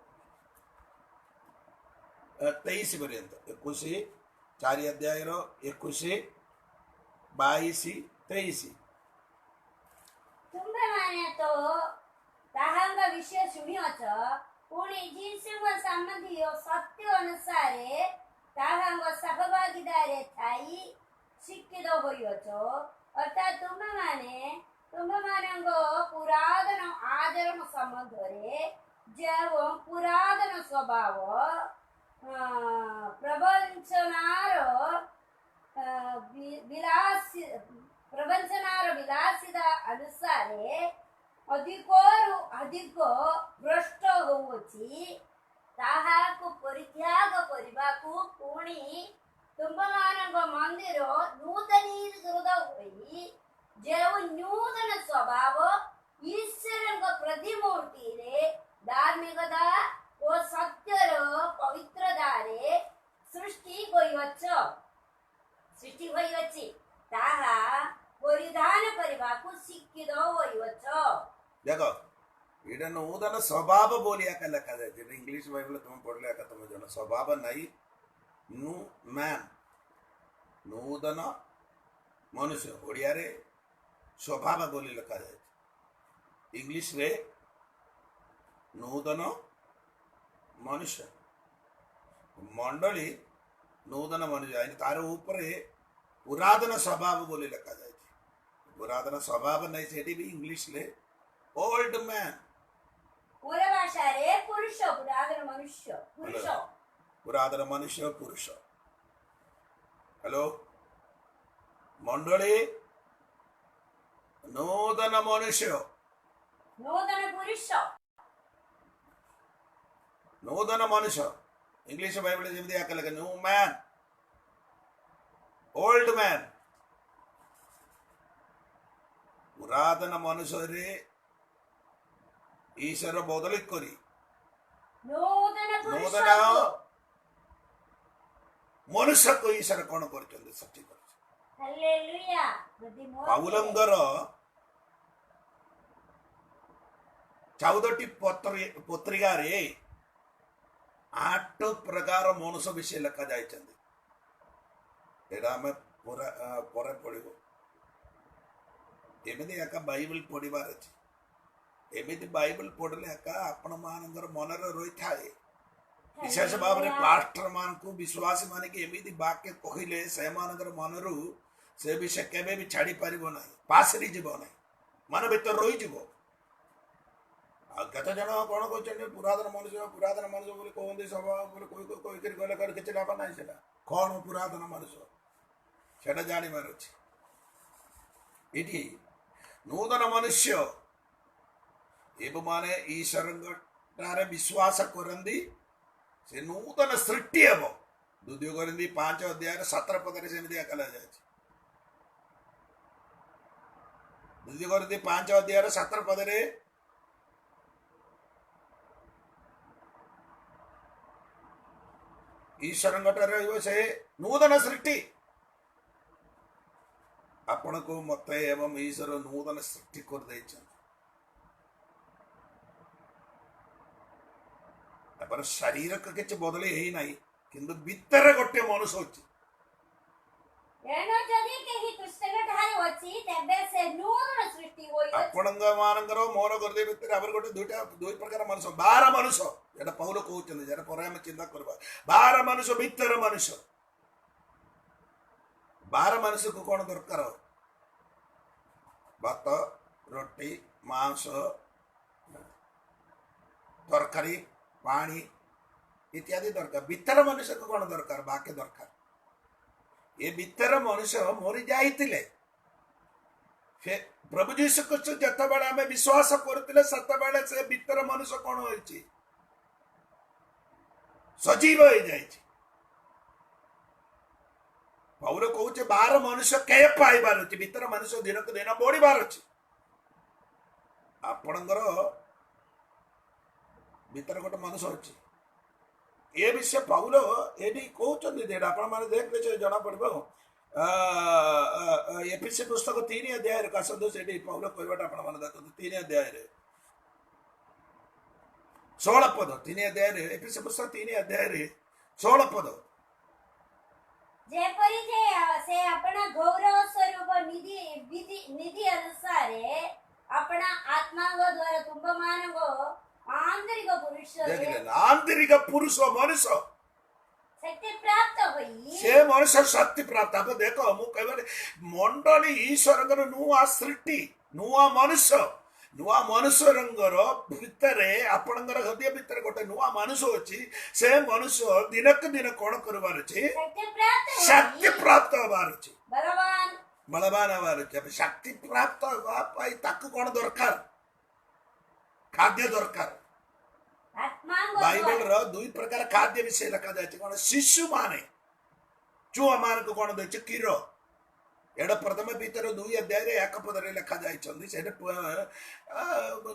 23 पर्यंत 21 4 अध्याय 21 22 23 तुम्भे माने तो ताहांग विषय सुनियोच पुणी जीसुंग संबंधी सत्य अनुसारे ताहांग सहभागीदारे थाई शिक्षित होइयोच अर्थात तुम्भे मानेंग पुरातन आचरण संबंध रे जेव पुरातन स्वभाव प्रवंचनार विलासिता अनुसारे अधिकोरु अधिक भ्रष्ट होउछि ताहाकु परित्याग करिबाकु पुणी तुम्भमानंग मंदिर नूतनीकृत होई जेउ नूतन स्वभाव ईश्वरंग प्रतिमूर्ति रे धार्मिकता ओ सत्यर पवित्रतारे सृष्टि होइवछि ताहा परिधान करबाकु शिक्षित होइवछ देखो इडा नूतन स्वभाव बोलिया का लिखा जाए इंग्लिश बाइबल तुम पढ़ले का तुम जन स्वभाव नहीं न्यू मैन नूतन मनुष्य ओडिया रे स्वभाव बोली लिखा जाए इंग्लिश रे नूतन मनुष्य मंडली नूतन मनुष्य तार ऊपर पुरातन स्वभाव बोली लिखा जाए पुरातन स्वभाव नहीं से भी इंग्लिश ले ओल्ड मैन पूरा भाषा रे पुरुष पुरातन मनुष्य पुरुष हेलो मंडली नूतन मनुष्य नूतन पुरुष नूतन मनुष्य इंग्लिश बाइबल जमी आकल न्यू मैन ओल्ड मैन पुरातन मनुष्य रे ईश्वर बदली करी नूतन मनुष्य को ईश्वर कौन कर सृष्टि कर ହାଲେଲୁୟା ପ୍ରତିମୂର୍ତ୍ତିରେ ପାଉଲଙ୍କର 14ଟି ପତ୍ରିକାରେ 8 ପ୍ରକାର ମନୁଷ୍ୟ ବିଷୟ ଲେଖା ଯାଇଛନ୍ତି। ଏଇଟା ଆମେ ପରେ ପଢିବୁ। ଏମିତି ଏକା ବାଇବଲ ପଢିବାର ଅଛି। ଏମିତି ବାଇବଲ ପଢିଲେ ଏକା ଆପଣ ମାନଙ୍କର ମନରେ ରହିଥାଏ। ବିଶେଷ ଭାବରେ ପାଷ୍ଟର ମାନଙ୍କୁ ବିଶ୍ୱାସୀ ମାନେ ଏମିତି ବାକ୍ୟ କହିଲେ ସେମାନଙ୍କର ମନରୁ ସେ ବିଷୟ କେବେ ବି ଛାଡି ପାରିବ ନାହିଁ, ପାସରି ଯିବ ନାହିଁ, ମନ ଭିତରେ ରହିଯିବ। ଆଉ କେତେ ଜଣ କଣ କହୁଛନ୍ତି ପୁରାତନ ମଣିଷ ବୋଲି କହନ୍ତି, ସଭା ବୋଲି କହିକରି ଗଲେ କିଛି ଲାଭ ନାହିଁ। ସେଟା କଣ ପୁରାତନ ମଣିଷ ସେଟା ଜାଣିବାର ଅଛି। ଏଠି ନୂତନ ମନୁଷ୍ୟ ଏମାନେ ଈଶ୍ୱରଙ୍କଠାରେ ବିଶ୍ୱାସ କରନ୍ତି, ସେ ନୂତନ ସୃଷ୍ଟି ହେବ। 2 Corinthians 5:17 ସେମିତି ଏକା ଯାଇଛି। 2 Corinthians 5:17 ଈଶ୍ୱରଙ୍କଠାରେ ରହିବ ସେ ନୂତନ ସୃଷ୍ଟି। ଆପଣଙ୍କୁ ମତେ ଏବଂ ଈଶ୍ୱର ନୂତନ ସୃଷ୍ଟି କରିଦେଇଛନ୍ତି। ତାପରେ ଶରୀରକୁ କିଛି ବଦଳି ହେଇନାହିଁ, କିନ୍ତୁ ଭିତରେ ଗୋଟେ ମନୁଷ୍ୟ ଅଛି। ଏଣୁ ଯଦି କେହି ଖ୍ରୀଷ୍ଟଙ୍କଠାରେ ଅଛି ତେବେ ସେ ନୂତନ ସୃଷ୍ଟି ହୋଇଅଛି। ଆପଣଙ୍କ ମାନଙ୍କର ମୋର ହୃଦୟ ଭିତରେ ଆମର ଗୋଟେ ଦୁଇ ପ୍ରକାର ମନୁଷ୍ୟ, 12 ମନୁଷ୍ୟ, ଯେଟା ପୌଲ କହୁଛନ୍ତି, ଯେଟା ପରେ ଆମେ ଚିନ୍ତା କରିବା। 12 ମନୁଷ୍ୟ ଭିତର ମନୁଷ୍ୟ। 12 ମନୁଷ୍ୟକୁ କଣ ଦରକାର? ଭାତ, ରୁଟି, ମାଂସ, ତରକାରୀ, ପାଣି ଇତ୍ୟାଦି ଦରକାର। ଭିତର ମନୁଷ୍ୟକୁ କଣ ଦରକାର? ବାକ୍ୟ ଦରକାର। ଏ ଭିତର ମନୁଷ୍ୟ ମରି ଯାଇଥିଲେ। ପ୍ରଭୁ ଯୀଶୁ ଖ୍ରୀଷ୍ଟ ଯେତେବେଳେ ଆମେ ବିଶ୍ୱାସ କରୁଥିଲେ ସେତେବେଳେ ସେ ଭିତର ମନୁଷ୍ୟ କଣ ହୋଇଛି? ସଜୀବ ହେଇଯାଇଛି। ପୌଲ କହୁଛି 12 ମନୁଷ୍ୟ କେ ପାଇବାର ଅଛି। ଭିତର ମନୁଷ୍ୟ ଦିନକୁ ଦିନ ବଢିବାର ଅଛି। ଆପଣଙ୍କର ଭିତରେ ଗୋଟେ ମନୁଷ୍ୟ ଅଛି। ଏ ବିଷୟ ପୌଲ ଏଠି କହୁଛନ୍ତି। ଆପଣ ମାନେ ଦେଖିଲେ ଜଣା ପଡିବ। ଏଫେସୀ ପୁସ୍ତକ 3 ଅଧ୍ୟାୟରେ କାଶନ୍ତୁ, ସେଠି ପୌଲ କହିବାଟା ଆପଣ ମାନେ ଦେଖନ୍ତୁ। 3 ଅଧ୍ୟାୟରେ 16 ପଦ। 3 ଅଧ୍ୟାୟରେ ଏଫେସୀ ପୁସ୍ତକ 3 ଅଧ୍ୟାୟରେ 16 ପଦ। ଯେପରି ଯେ ସେ ଆପଣା ଗୌରବ ସ୍ୱରୂପ ନିଧି ଅନୁସାରେ ଆପଣା ଆତ୍ମାଙ୍କ ଦ୍ୱାରା ତୁମ୍ଭମାନଙ୍କ ଆନ୍ତରିକ ପୁରୁଷରେ ଆନ୍ତରିକ ପୁରୁଷ ମନୁଷ୍ୟ ଶକ୍ତି ପ୍ରାପ୍ତ ହୋଇ ସେ ମନୁଷ୍ୟ ଶକ୍ତି ପ୍ରାପ୍ତ। ଆପଣ ଦେଖ, ମୁଁ କହିବାରେ ମଣ୍ଡଳୀ ଈଶ୍ୱରଙ୍କର ନୂଆ ସୃଷ୍ଟି, ନୂଆ ମନୁଷ୍ୟଙ୍କର ଭିତରେ ଆପଣଙ୍କର ହୃଦୟ ଭିତରେ ଗୋଟେ ନୂଆ ମନୁଷ୍ୟ ଅଛି। ସେ ମନୁଷ୍ୟ ଦିନକୁ ଦିନ କଣ କରିବାର ଅଛି? ଶକ୍ତି ପ୍ରାପ୍ତ ହବାର ଅଛି, ବଳବାନ ହବାର ଅଛି। ଶକ୍ତି ପ୍ରାପ୍ତ ହେବା ପାଇଁ ତାକୁ କଣ ଦରକାର? ଖାଦ୍ୟ ଦରକାର। ବାଇବଲର 2 ପ୍ରକାର ଖାଦ୍ୟ ବିଷୟ ଲେଖାଯାଇଛି। କଣ? ଶିଶୁ ମାନେ, ଛୁଆ ମାନଙ୍କୁ କଣ ଦେଇଛି? କ୍ଷୀର। ଏଇଟା ପ୍ରଥମ ଭିତରେ 2 ଅଧ୍ୟାୟରେ 1 ପଦରେ ଲେଖା ଯାଇଛନ୍ତି। ସେଟା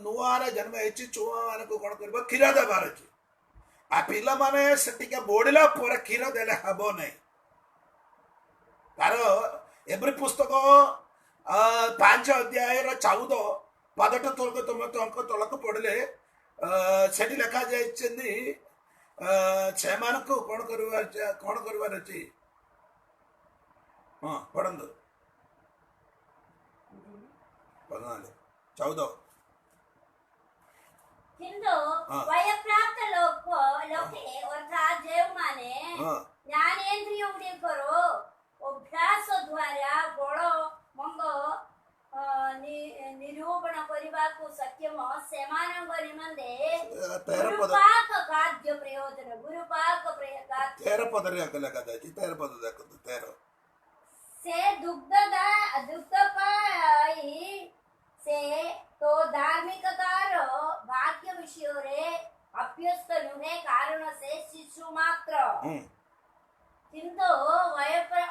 ନୂଆରେ ଜନ୍ମ ହେଇଛି ଛୁଆ ମାନଙ୍କୁ କଣ କରିବ? କ୍ଷୀର ଦେବାର ଅଛି। ଆଉ ପିଲାମାନେ ସେ ଟିକେ ବଢିଲା ପରେ କ୍ଷୀର ଦେଲେ ହବ ନାହିଁ। ତାର ଏଭ୍ରି ପୁସ୍ତକ 5 ଅଧ୍ୟାୟର 14 ପଦଟା ତଳକୁ ତଳକୁ ପଢିଲେ ସେଠି ଲେଖା ଯାଇଛନ୍ତି ସେମାନଙ୍କୁ କଣ କରିବାର ଅଛି? ହଁ, ପଢନ୍ତୁ 14। କିନ୍ତୁ ବୟପ୍ରାପ୍ତ ଲୋକେ ଅର୍ଥାତ୍ ଯେଉଁମାନେ ଜ୍ଞାନେନ୍ଦ୍ରିୟ ଗୁଡ଼ିକର ଅଭ୍ୟାସ ଦ୍ୱାରା ବଳ ମନ୍ଦ ନିରୂପଣ କରିବାକୁ ସକ୍ଷମ, ସେମାନଙ୍କ ନିମନ୍ତେ ଗୁରୁପାକ ଖାଦ୍ୟ ପ୍ରୟୋଜନ। 13 ପଦରେ ଲେଖା ଯାଇଛି। 13 ପଦ ଦେଖନ୍ତୁ। 13 ସେ ଦୁଗ୍ଧ ପାଇ ସେ ତ ଧାର୍ମିକତାର ଭାଗ୍ୟ ବିଷୟରେ ଅଭ୍ୟସ୍ତ ନୁହେଁ, କାରଣ ସେ ଶିଶୁ ମାତ୍ର। କିନ୍ତୁ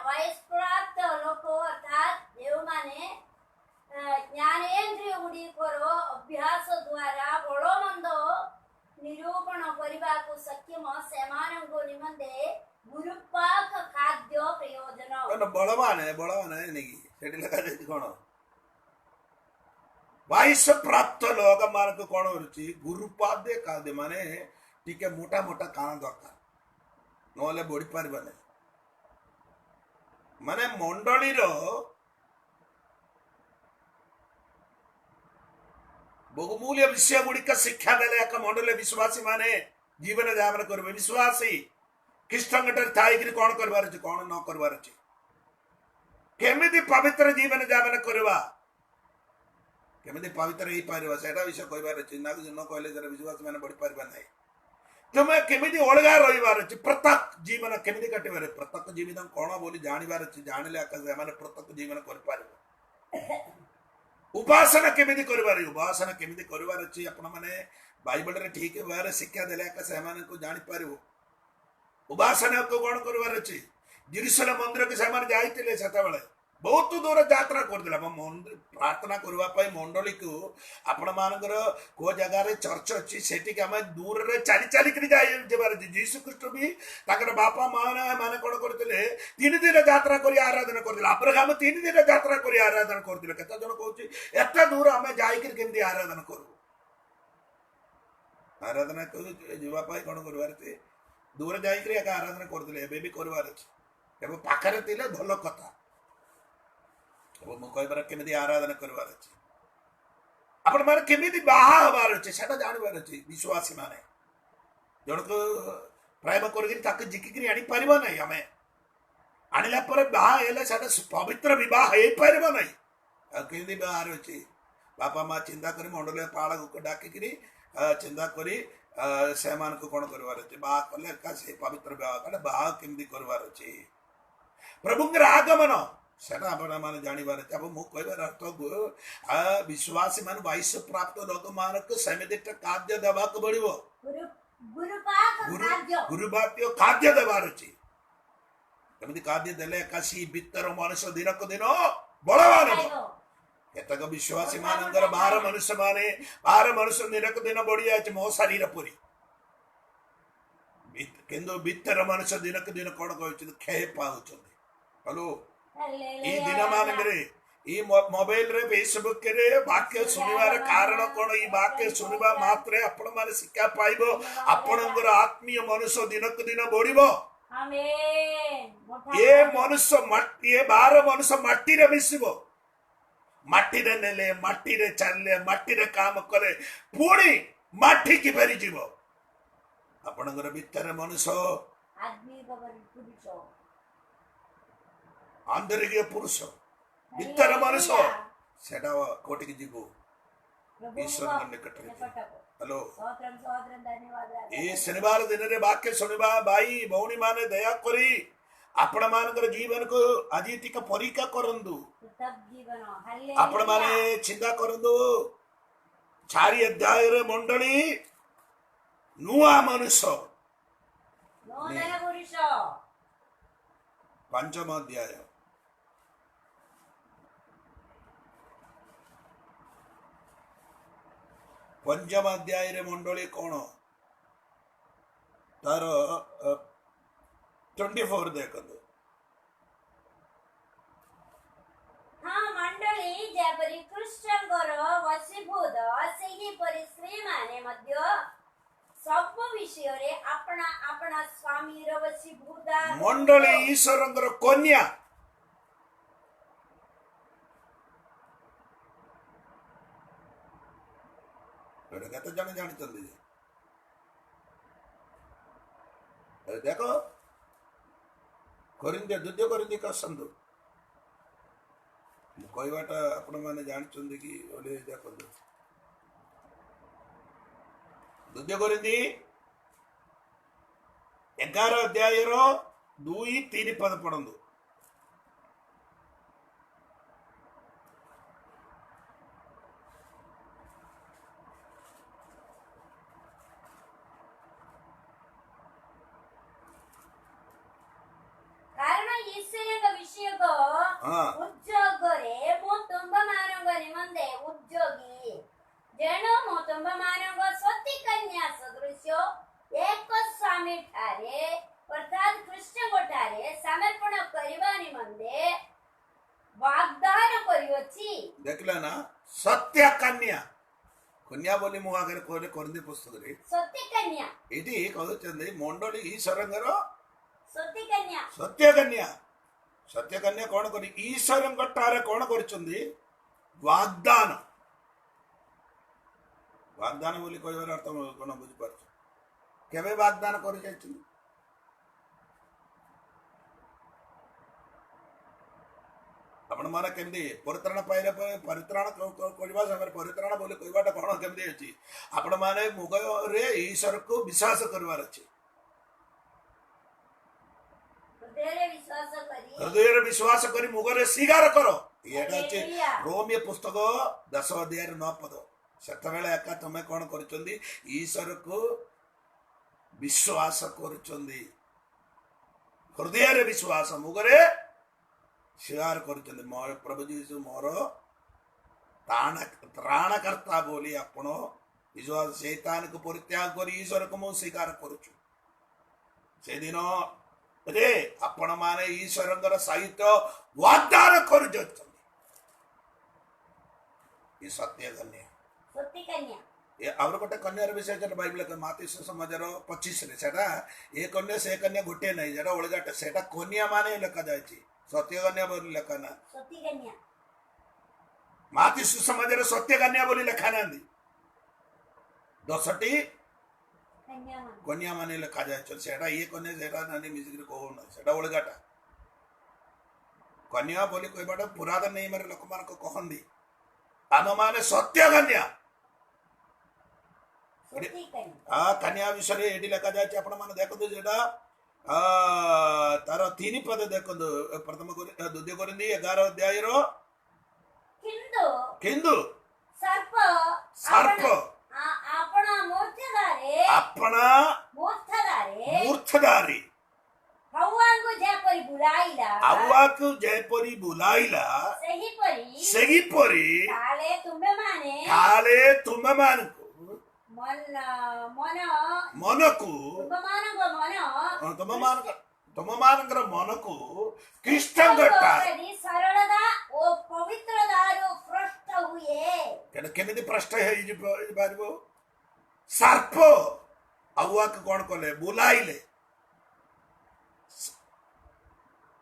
ବୟସ୍ପ୍ରାପ୍ତ ଲୋକ ଅର୍ଥାତ୍ ଯେଉଁମାନେ ଜ୍ଞାନେନ୍ଦ୍ରିୟ ଗୁଡ଼ିକର ଅଭ୍ୟାସ ଦ୍ୱାରା ବଳମନ୍ଦ ନିରୂପଣ କରିବାକୁ ସକ୍ଷମ, ସେମାନଙ୍କ ନିମନ୍ତେ ଗୁରୁପାକ ଖାଦ୍ୟ ପ୍ରୟୋଜନ। बलवान है नहीं सेठी लगा जाइए कौन वयस प्राप्त लोग मान को कौन होची गुरुपाद्य कादे माने टिके मोटा मोटा कान दरकार नोले बड़ी पारिबाने माने मंडली रो बहुमूल्य विषय गुड़िक शिक्षा देले एक मंडल विश्वासी माने जीवन यापन करबे विश्वासी ख्रीष्टन थाई कौन करबार अछि कौन न करबार अछि केमिति पवित्र जीवन यापन करबा केमिति पवित्र ही पारिबा सेटा विषय कहबार अछि ना न कहले जरा विश्वासी माने बढ़ी पारिबा नै तुमे केमिति ओलगा रहिबार अछि प्रत्यक्ष जीवन केमिति कटिबार प्रत्यक्ष जीवन कोन बोली जानिबार अछि जानिले आकाश माने प्रत्यक्ष जीवन कर पारिबो उपासना केमिति करबार उपासना केमिति करबार अछि आपण माने बाइबल रे ठीक बारे शिक्षा देले आकाश माने को जानि पारिबो उपासना को कौन करबार अछि जेरूशलेम मंदिर के समान जाइतिले सेता बेले बहुत दूर यात्रा कर दिला मंदिर प्रार्थना करबा पई मंडली को आपण मानकर को जगह रे चर्च अछि सेठी के हम दूर रे चाली चाली करी जाय जेबार यीशु ख्रीष्ट भी ताकर बापा माने कोन करतिले 3 दिन यात्रा करी आराधना कर दिला अब्राहम 3 दिन यात्रा करी आराधना कर दिला केता जन कहूची एता दूर हम जाई कर केमदी आराधना करू आराधना को जीवा पई कोन करबार ते दूर जाई कर आराधना कर दिले एबे भी करबार अछि एबे पाखरे तिले भलो कथा मु कहबार केमिति आराधना करबार अछि आपण माने केमिति बाहा हबार अछि सेटा जानबार अछि विश्वासी माने जणको प्रेम करगिरी ताके जिकिगिरी आनी परिबो नै हमें आनिला पर बाहा हेले सेटा पवित्र विवाह हे परिबो नै केमिति बाहार अछि बापा मां चिंता करी मंडले पाळा को डाकिगिरी चिंता करी से मान को कोन करबार अछि बाहा कले का से पवित्र विवाह कले बाहा केमिति करबार अछि प्रभुंकर आगमन सेटा आपण माने जानिबार अछि अब मु कहबार अर्थ विश्वासी मान वयस प्राप्त लोक मानक समिदित खाद्य देबाक बढिबो गुरुपाक खाद्य देबार अछि केमिति खाद्य देले कासी भीतर मनुष्य दिन को दिन बलवान हो केतक विश्वासी मानकर 12 मनुष्य माने 12 मनुष्य दिन को दिन बढ़िया अछि मो शरीर पुरी किंतु भीतर मनुष्य दिन को दिन कोन कहउछि खेय पाउछन हेलो ई दिन मान रे ई मोबाइल रे फेसबुक रे वाक्य सुनिबार कारण कोन ई वाक्य सुनिबा मात्रे आपण माने शिक्षा पाइबो आपणकर आत्मीय मनुष्य दिन को दिन बढ़िबो आमेन ये मनुष्य मट्टी ये 12 मनुष्य मट्टी रे मिसिबो मट्टी रे नेले मट्टी रे चलले मट्टी रे काम करे पुणी मट्टी की फेरी जीवो आपणकर भीतर मनुष्य आदमी बबर पुरुष आंतरिक पुरुष भीतर मनुष्य सेटा कोटि की जीवो ईश्वर के निकट रे हेलो धन्यवाद ए शनिवार दिन रे वाक्य सुनिबा भाई भौणी माने दया करी आपण मानकर जीवन को आजी टिक परीक्षा करंदु आपण माने चिंता करंदु 4 अध्याय रे मंडली नुआ मनुष्य नोदय पुरुष 5 अध्याय पंचम अध्याय रे मंडली कोण तार 24 देखो हाँ मंडली जेपरी कृष्णଙ୍କର वशीभूत ସେହି ପରି ସ୍ତ୍ରୀମାନେ ମଧ୍ୟ ସବୁ ବିଷୟରେ ଆପଣା ଆପଣା ସ୍ୱାମୀର वशीभूତ मंडली ईश्वरଙ୍କର कन्या केते जन जानिचंदी देखो कोरिन्थिय द्वितीय कोरिन्थिय का संदु कहवाटा आपण माने जानिचंदी कि ओले देखो द्वितीय कोरिन्थिय 11 अध्याय रो 2-3 पद पढंदु उद्योगरे मो तुम्बमानंग निमंदे उद्योगी जेनो मो तुम्बमानंग सती कन्या सदृश्य एक स्वामी ठारे अर्थात कृष्ण गोठारे समर्पण करबा निमंदे वाग्दान करियोछि देखला ना सत्य कन्या कन्या बोली मु आगे कहले करंदी पुस्तक रे सत्य कन्या एटी कहउचंदी मंडली ईश्वरंगर सत्य कन्या सत्य कन्या कौन करी ईश्वरंग ठारे कौन करचंदी वाग्दान वाग्दान बोली कहबार अर्थ कोन बुझि पाछ केबे वाग्दान करि जायछि आपण माने केमदी परित्राण पाइले परित्राण करबा समय परित्राण बोली कहबाटा कोन केमदी अछि आपण माने मुग रे ईश्वर को विश्वास करबार अछि हृदय विश्वास करी मुगरे स्वीकार करो ये रोमियो पुस्तक 10 अध्याय 9 पद सेतबेले एका तमे कोन करचंदी ईश्वर को विश्वास करचंदी हृदय रे विश्वास मुगरे स्वीकार करचंदी मोर प्रभु यीशु मोर त्राणकर्ता बोली आपण विश्वास शैतान को परित्याग करी ईश्वर को मु स्वीकार करूछु से दिन रे आपण माने ईश्वरंगर सहित वाग्दान कर ये सत्य कन्या ये आवर गोटे कन्यार विषय जन बाइबल के मातीस समाजर 25 रे सेटा ए कन्या से कन्या गोटे नहीं जेटा ओळगाटे सेटा कन्या माने लेखा जायछि सत्य कन्या बोली लेखा ना सत्य कन्या मातीस समाजर सत्य कन्या बोली लेखा नांदी 10टी कन्या माने लेखा जाय सेटा ये कन्या सेटा नानी मिजिक को ना सेटा ओळगाटा कन्या बोली कहबाटा पुरातन नहीं मरे लोक मान को कहंदी आम माने सत्य कन्या कन्या विषय एडी लेखा जाय आपण माने देखो जेटा तार 3 पद देखो प्रथम द्वितीय कोरिन्थी 11 अध्याय रो किंतु सर्प अपना मूर्खदारी हवा को जयपरी बुलाइला सही परी काले तुम्हे मान को मन को तुम मानकर मन को कृष्ण सरलता ओ पवित्रतारो भ्रष्ट हुए केमिति भ्रष्ट है बारबो सर्प हवा को कौन कले बुलाइले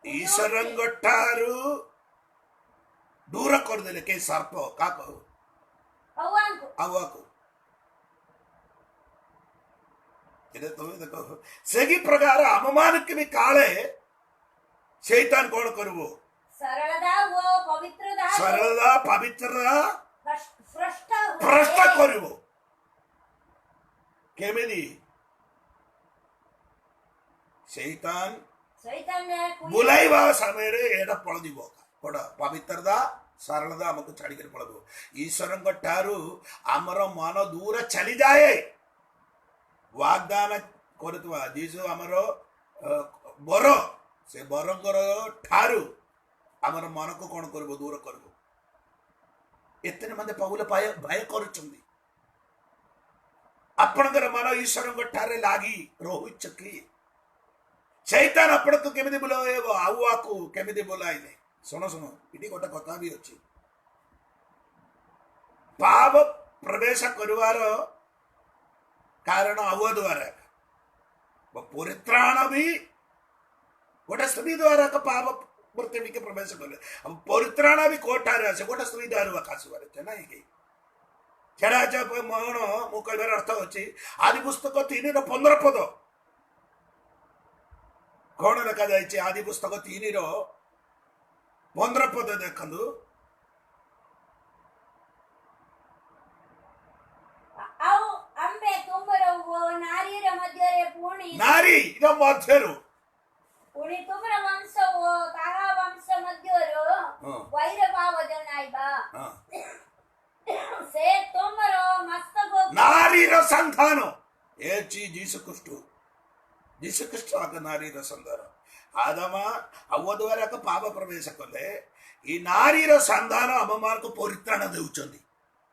ईश्वरंग ठारू दूर कर देले के सर्प का कहो हवा को इधर तुम्हें देखो सही प्रकार अवमान के भी काले शैतान कौन करबो सरलता पवित्रता भ्रष्ट करबो केमिति शैतान बुलाइबा समय रे एडा पळ दिबो कोडा पवित्रता सरलता हमको छाड़ी कर पळबो ईश्वरंग ठारू हमर मन दूर चली जाए वाग्दान करतवा जीसु हमर बर से बरंगर ठारू हमर मन को कोन करबो दूर करबो एतने माने पौल भय करचंदी आपणकर मन ईश्वरंग ठारे लागी रोहि चकी शैतान आपण को केमिति बुलाएबो आउआ को केमिति बुलाइले सुनो सुनो इटी गोटा कथा भी अछि पाप प्रवेश करवार कारण आउआ द्वारा परित्राण भी गोटे स्त्री द्वारा का पाप पृथ्वी के प्रवेश कले अब परित्राण भी कोठारे आसे गोटे स्त्री द्वारा खासबार छै नाही के छड़ा जब मोहन मु कहबार अर्थ अछि आदि पुस्तक 3 रो 15 पद कौन लिखा जाए आदि पुस्तक 3 रो 15 पद देखंदु नारी रो मध्यरु पुणी तुमरा वंश वो ताहा वंश मध्यरु वैर भाव जनाइबा से तुमरो मस्तक नारी रो संतान ए चीज जीसु कृष्ण आके नारी रो संतान आदमा अव्व द्वारा का पाप प्रवेश कले ई नारी रो संतान हममार को परित्राण देउचंदी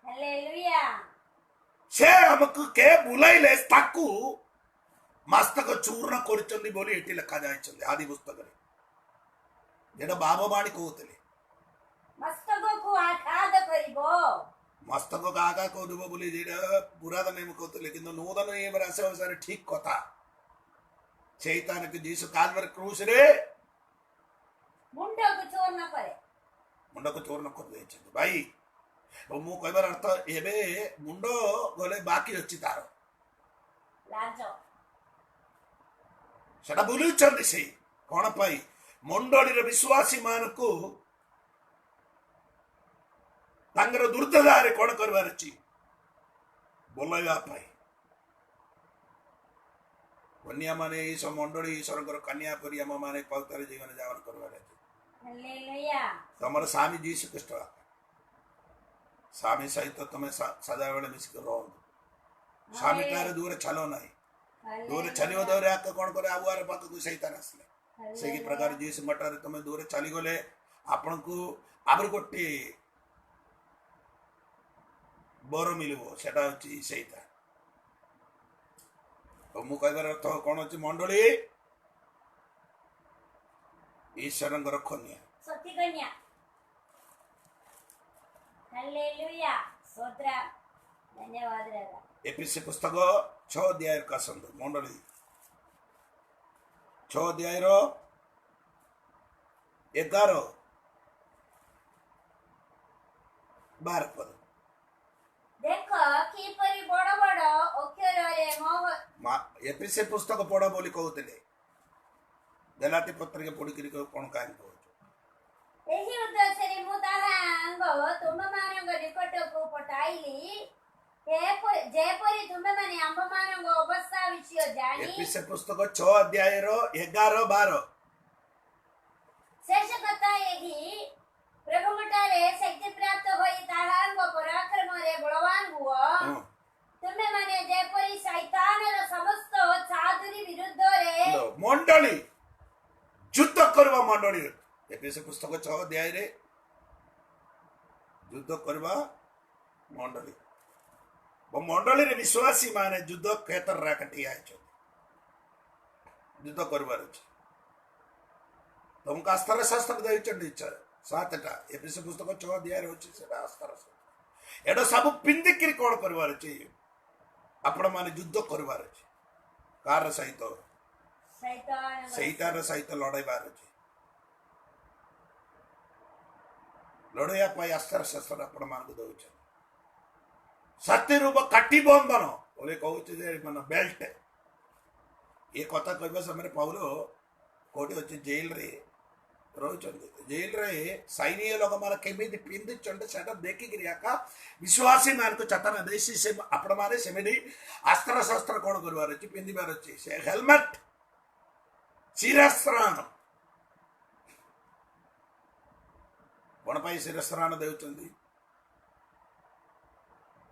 हालेलुया से हमको के बुलाइले ताकू मस्तक चूर्ण करचंदी बोली एटी लिखा जाय आदि पुस्तक रे जेटा बाबा बाणी कहतले ମସ୍ତକକୁ ଆଘାତ କରିବ। ମସ୍ତକ ଆଗା କହୁଥିବ ବୋଲି ଯେଟା ପୁରାତନ ନିୟମ କହୁଥିଲେ, କିନ୍ତୁ ନୂତନ ନିୟମରେ ଆସିବା ଅନୁସାରେ ଠିକ କଥା। ଶୈତାନକୁ ଯୀଶୁ କାଲଭାରୀ କ୍ରୁସରେ ମୁଣ୍ଡକୁ ଚୂର୍ଣ୍ଣ କରେ। ମୁଣ୍ଡକୁ ଚୂର୍ଣ୍ଣ କରିଦେଇଛନ୍ତି। ଭାଇ ମୁଁ କହିବାର ଅର୍ଥ, ଏବେ ମୁଣ୍ଡ ଗଲେ ବାକି ଅଛି ତାର, ଲାଜ। ସେଟା ବୁଲୁଛନ୍ତି ସେ କଣ ପାଇଁ? ମଣ୍ଡଳୀର ବିଶ୍ୱାସୀ ମାନଙ୍କୁ ତାଙ୍କର ଦୁର୍ଦ୍ଦଶାରେ କଣ କରିବାର ଅଛି? ବୋଲାଇବା ପାଇଁ। କନ୍ୟା ମାନେ ଏଇ ସବୁ ମଣ୍ଡଳୀ ଈଶ୍ୱରଙ୍କର କନ୍ୟା ପରି ଆମ ମାନେ ପବିତ୍ର ଜୀବନ ଯାପନ କରିବାର ଅଛି। ହାଲେଲୁୟା। ତମର ସ୍ୱାମୀ ଯୀଶୁ ଖ୍ରୀଷ୍ଟ, ସ୍ୱାମୀ ସହିତ ତମେ ସଦାବେଳେ ମିଶିକି ରହନ୍ତୁ। ସ୍ୱାମୀ ଠାରୁ ଦୂରେ ଚାଲ ନାହିଁ। ଦୂରେ ଚାଲିବ ଦୂରେ ଆଗ କଣ କରେ? ଆବୁଆର ପାଖକୁ ଶୈତାନ ଆସିଲେ। ସେହି ପ୍ରକାର ଯୀଶୁଙ୍କ ଠାରୁ ତମେ ଦୂରେ ଚାଲିଗଲେ ଆପଣଙ୍କୁ ଆହୁରି ଗୋଟିଏ ବର ମିଳିବ, ସେଟା ହଉଛି ଶୈତାନ। ମୁଁ କହିବାର ଅର୍ଥ କଣ ଅଛି? ମଣ୍ଡଳୀ ଈଶ୍ୱରଙ୍କର କନ୍ୟା, ସତୀ କନ୍ୟା। ହାଲେଲୁୟା। ସୋଦ୍ରା। ଧନ୍ୟବାଦ ଦାଦା। ଏଫେସୀ ପୁସ୍ତକ 6 ଅଧ୍ୟାୟକୁ ଆସନ୍ତୁ। ମଣ୍ଡଳୀ 6 ଅଧ୍ୟାୟର 11-12 ପଦ। ଦେଖ କିପରି ବଡ଼ ବଡ଼ ଅକ୍ଷରରେ ଏଫେସୀ ପୁସ୍ତକ ପଢ ବୋଲି କହୁଥିଲେ। ଗଲାଟୀ ପତ୍ରିକା ପଢିକିରି କଣ କାହିଁକି କହୁଛୁ? ଏହି ଉଦ୍ଦେଶ୍ୟରେ ମୁଁ ତାହାଙ୍କ ତୁମମାନଙ୍କ ନିକଟକୁ ପଠାଇଲି, ଯେପରି ତୁମେମାନେ ଆମ୍ଭମାନଙ୍କ ଅବସ୍ଥା ବିଷୟ ଜାଣି। ଏଫେସୀ ପୁସ୍ତକ 6 ଅଧ୍ୟାୟର 11-12। ଶେଷ କଥା ଏହି, ପ୍ରଭୁଙ୍କଠାରେ ଶକ୍ତି ପ୍ରାପ୍ତ ହୋଇ ତାହାଙ୍କ ପରାକ୍ରମରେ ବଳବାନ ହୁଅ। ତୁମେମାନେ ଯେପରି ଶୈତାନର ସମସ୍ତ ଚାତୁରୀ ବିରୁଦ୍ଧରେ ମଣ୍ଡଳୀ ଯୁଦ୍ଧ କରିବା। ମଣ୍ଡଳୀ ଏଫେସୀ ପୁସ୍ତକ 6 ଅଧ୍ୟାୟରେ ଯୁଦ୍ଧ କରିବା ମଣ୍ଡଳୀ। ମଣ୍ଡଳୀରେ ବିଶ୍ୱାସୀ ମାନେ ଯୁଦ୍ଧ କ୍ଷେତ୍ରରେ ଠିଆ ହେଇଛନ୍ତି। ଯୁଦ୍ଧ କରିବାର ଅଛି। ତମକୁ ଆସ୍ଥାର ଶାସ୍ତ୍ର ଦେଇଛନ୍ତି 7ଟା। ଏଫେସୀ ପୁସ୍ତକ 6 ଅଧ୍ୟାୟରେ ଅଛି ସେଟା ଆସ୍ଥାର ଶାସ୍ତ୍ର। ଏଟା ସବୁ ପିନ୍ଧିକିରି କଣ କରିବାର ଅଛି? ଆପଣ ମାନେ ଯୁଦ୍ଧ କରିବାର ଅଛି। କାର ସହିତ? ଶୈତାନ ସହିତ ଲଢେଇବାର ଅଛି। ଲଢେଇବା ପାଇଁ ଆସ୍ଥାର ଶାସ୍ତ୍ର ଆପଣ ମାନଙ୍କୁ ଦଉଛନ୍ତି। ସତୀରୂପ କାଟି ବନ୍ଧନ ବୋଲି କହୁଛି ଯେ ମାନେ ବେଲ୍ଟ। ଏ କଥା କହିବା ସମୟରେ ପାଉଲ କୋଉଠି ଅଛି? ଜେଲରେ ରହୁଛନ୍ତି। ଜେଲରେ ସୈନିକ ଲୋକମାନେ କେମିତି ପିନ୍ଧୁଛନ୍ତି ସେଟା ଦେଖିକିରି ଆକା ବିଶ୍ୱାସୀ ମାନଙ୍କୁ ଚେତନା ଦେଇଛି। ସେ ଆପଣ ମାନେ ସେମିତି ଆସ୍ତ୍ର ଶସ୍ତ୍ର କଣ କରିବାର ଅଛି? ପିନ୍ଧିବାର ଅଛି। ସେ ହେଲମେଟ, ଶିରସ୍ତ୍ରାଣ। କଣ ପାଇଁ ଶିରସ୍ତ୍ରାଣ ଦେଉଛନ୍ତି?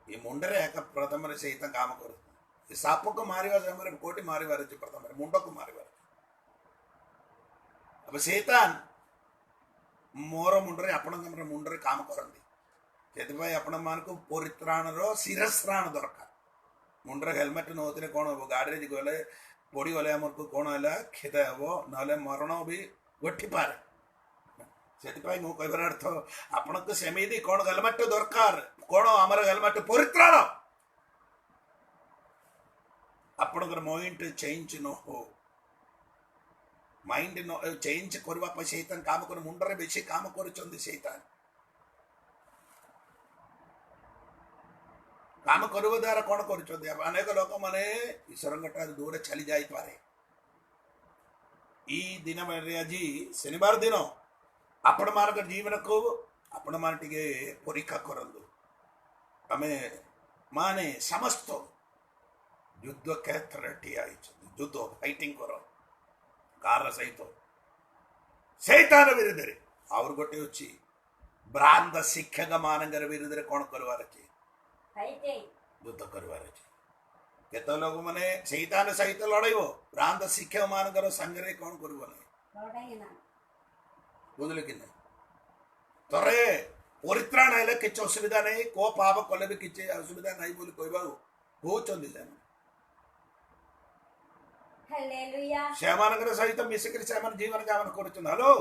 ଏ ମୁଣ୍ଡରେ ଏକା ପ୍ରଥମରେ ସେଇଟା କାମ କରୁଛି। ଏ ସାପକୁ ମାରିବା ସମୟରେ କୋଉଠି ମାରିବାର ଅଛି? ପ୍ରଥମରେ ମୁଣ୍ଡକୁ ମାରିବାର ଅଛି। अब शैतान मोर मुंडरे आपणଙ୍କର ମୁଣ୍ଡରେ କାମ କରନ୍ତି। ସେଥିପାଇଁ ଆପଣ ମାନଙ୍କୁ ପରିତ୍ରାଣର ଶିରସ୍ତ୍ରାଣ ଦରକାର। ମୁଣ୍ଡରେ ହେଲମେଟ ନଉଥିଲେ କଣ ହବ? ଗାଡ଼ିରେ ଗଲେ ପଡ଼ିଗଲେ ଆମକୁ କଣ ହେଲା? କ୍ଷତି ହବ, ନହେଲେ ମରଣ ବି ଘଟିପାରେ। ସେଥିପାଇଁ ମୁଁ କହିବାର ଅର୍ଥ, ଆପଣଙ୍କୁ ସେମିତି କଣ ହେଲମେଟ ଦରକାର? କଣ ଆମର ହେଲମେଟ? ପରିତ୍ରାଣ। ଆପଣଙ୍କର ମାଇଣ୍ଡ ଚେଞ୍ଜ ନ ହଉ। माइंड चेंज करने शैतान काम कर मुंडरे बेसी काम करुचंदी। शैतान काम करवा द्वारा कौन करुचंदी? अनेक लोक माने ईश्वर दूर चली जाई पारे। ई दिन में आज शनिवार दिन आपण मान जीवन को आपण मान टिके परीक्षा करंदु। आमे माने समस्त युद्ध क्षेत्र ठिया युद्ध फाइटिंग करो कार सहित शैतान विरुद्ध और गोटे अच्छी भ्रांत शिक्षक मान विरुद्ध कौन करवार अच्छे? युद्ध करवार अच्छे। केत लोग माने शैतान सहित लड़ाइब, भ्रांत शिक्षक मान संगे कौन कर बुझल कि नहीं? तरे परित्राण है कि असुविधा नहीं, को पाप कले भी किसी असुविधा नहीं बोली कहवा होचंदी से सहित मिसिक जीवन जापन कर। हेलो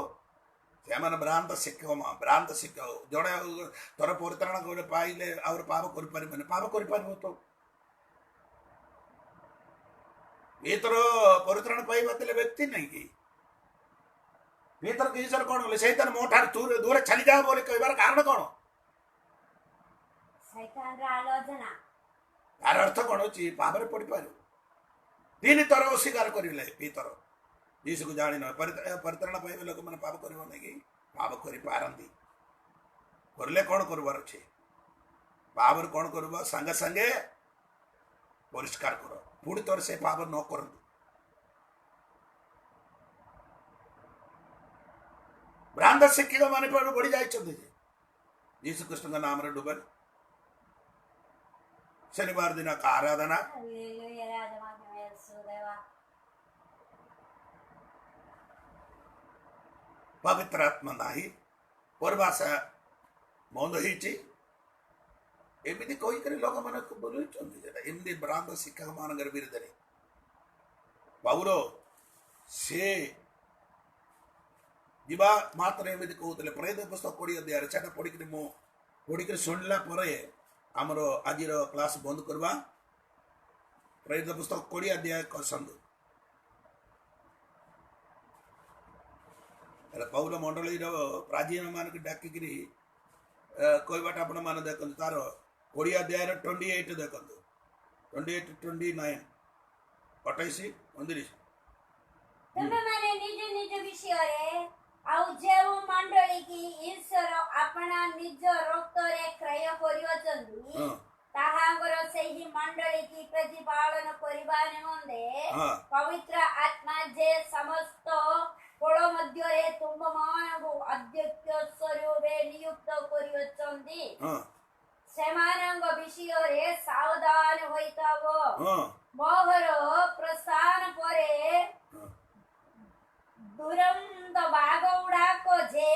ସେମାନେ ଭ୍ରାନ୍ତ ଶିକ୍ଷକ ଜଣେ ତୋର ପରିତ୍ରାଣ ଗୋଟେ ପାଇଲେ ଆଉ ପାପ କରିପାରିବନି ପାପ କରିପାରିବ ତ ଏ ତୋର ପରିତ୍ରାଣ ପାଇବା ଥିଲେ ବ୍ୟକ୍ତି ନାହିଁ କି ଭିତର କିଶର କଣ ବୋଲେ ସେଇତାନ ମୋ ଠାରୁ ଦୂରେ ଛାଡ଼ିଯାଅ ବୋଲି କହିବାର କାରଣ କଣ ଶୈତାନର ଆଲୋଚନା ତାର ଅର୍ଥ କଣ ହଉଛି ପାପରେ ପଡ଼ିପାରିବ ତିନି ଥର ଅସ୍ୱୀକାର କରିଲେ ଭିତର ଯୀଶୁକୁ ଜାଣିନ ପରିତ୍ରାଣ ପାଇବା ଲୋକମାନେ ପାପ କରିବ ନାହିଁ କି ପାପ କରିପାରନ୍ତି କରିଲେ କଣ କରିବାର ଅଛି ପାପରେ କଣ କରିବ ସାଙ୍ଗେ ସାଙ୍ଗେ ପରିଷ୍କାର କର ପୁଣି ଥରେ ସେ ପାପ ନ କରନ୍ତୁ ଭ୍ରାନ୍ତ ଶିକ୍ଷକ ମାନେ ବଢି ଯାଇଛନ୍ତି ଯେ ଯୀଶୁ କୃଷ୍ଣଙ୍କ ନାମରେ ଡୁବେ ଶନିବାର ଦିନ ଆରାଧନା ହାଲେଲୁୟା ରାଜମହିମା యేసుదేవా ପବିତ୍ର ଆତ୍ମା ନାହିଁ ପରିଭାଷା ବନ୍ଦ ହେଇଛି ଏମିତି କହିକରି ଲୋକମାନଙ୍କୁ ବୋଲୁଛନ୍ତି ସେଟା ଏମିତି ଭ୍ରାନ୍ତ ଶିକ୍ଷକ ମାନଙ୍କର ବିରୁଦ୍ଧରେ ପୌଲ ସେ ଯିବା ମାତ୍ର ଏମିତି କହୁଥିଲେ ପ୍ରେରିତ ପୁସ୍ତକ 20 ଅଧ୍ୟାୟରେ ସେଟା ପଢିକରି ଶୁଣିଲା ପରେ ଆମର ଆଜିର କ୍ଲାସ ବନ୍ଦ କରିବା ପ୍ରେରିତ ପୁସ୍ତକ 20 ଅଧ୍ୟାୟ କସନ୍ତୁ ପୌଲ ମଣ୍ଡଳୀର ପ୍ରାଚୀନ ମାନଙ୍କୁ ଡାକିକିରି କହିବାଟା ଆପଣ ମାନେ ଦେଖନ୍ତୁ ତାର 20 ଅଧ୍ୟାୟର 28 ଦେଖନ୍ତୁ 28 29 28 29 ତୁମେମାନେ ନିଜ ନିଜ ବିଷୟରେ ଆଉ ଯେଉଁ ମଣ୍ଡଳୀ କି ଈଶ୍ୱର ଆପଣା ନିଜ ରକ୍ତରେ କ୍ରୟ କରିଅଛନ୍ତି ତାହାଙ୍କର ସେହି ମଣ୍ଡଳୀ କି ପ୍ରତିପାଳନ କରିବା ନିମନ୍ତେ ପବିତ୍ର ଆତ୍ମା ଯେ ସମସ୍ତ କୋଳ ମଧ୍ୟରେ ତୁମମାନଙ୍କୁ ଅଧ୍ୟକ୍ଷ ସ୍ୱରୂପେ ନିଯୁକ୍ତ କରିଅଛନ୍ତି ସେମାନଙ୍କ ବିଷୟରେ ସାବଧାନ ହୋଇଥାଅ ମୋହର ପ୍ରସ୍ଥାନ ପରେ ଦୁରନ୍ତ ବାଘ ଗୁଡାକ ଯେ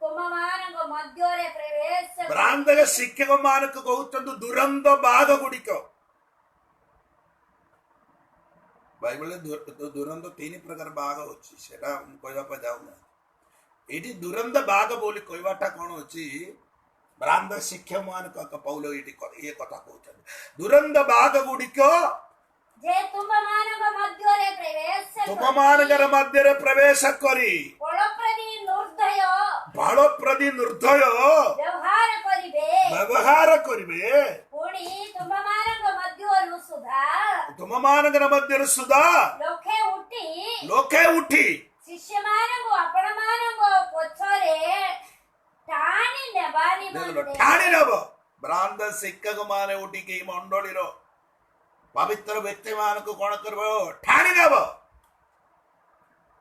ତୁମମାନଙ୍କ ମଧ୍ୟରେ ପ୍ରବେଶ ଭ୍ରାନ୍ତ ଶିକ୍ଷକ ମାନଙ୍କୁ କହୁଛନ୍ତି ଦୁରନ୍ତ ବାଘ ଗୁଡିକ ବାଇବଲରେ ଦୁରନ୍ତ 3 ପ୍ରକାର ବାଘ ଅଛି ସେଟା କହିବା ପାଇଁ ଯାଉନା ଏଠି ଦୁରନ୍ତ ବାଘ ବୋଲି କହିବାଟା କଣ ଅଛି ଭ୍ରାନ୍ତ ଶିକ୍ଷକ ମାନଙ୍କ ପୌଲ ଏଠି ଏ କଥା କହୁଛନ୍ତି ଦୁରନ୍ତ ବାଘ ଗୁଡିକ ଯେ ତୁମମାନଙ୍କର ମଧ୍ୟରେ ପ୍ରବେଶ କରି ବଳପ୍ରତି ନିର୍ଦ୍ଦୟ ବ୍ୟବହାର କରିବେ ତୁମମାନଙ୍କର ମଧ୍ୟରୁ ସୁଦ୍ଧା ଲୋକେ ଉଠି ଶିଷ୍ୟମାନଙ୍କୁ ଆପଣମାନଙ୍କ ପଛରେ ଟାଣି ନେବ ଭ୍ରାନ୍ତ ଶିକ୍ଷକ ମାନେ ଉଠିକି ମଣ୍ଡଳୀର ପବିତ୍ର ବ୍ୟକ୍ତି ମାନଙ୍କୁ କଣ କରିବ ଟାଣି ନେବ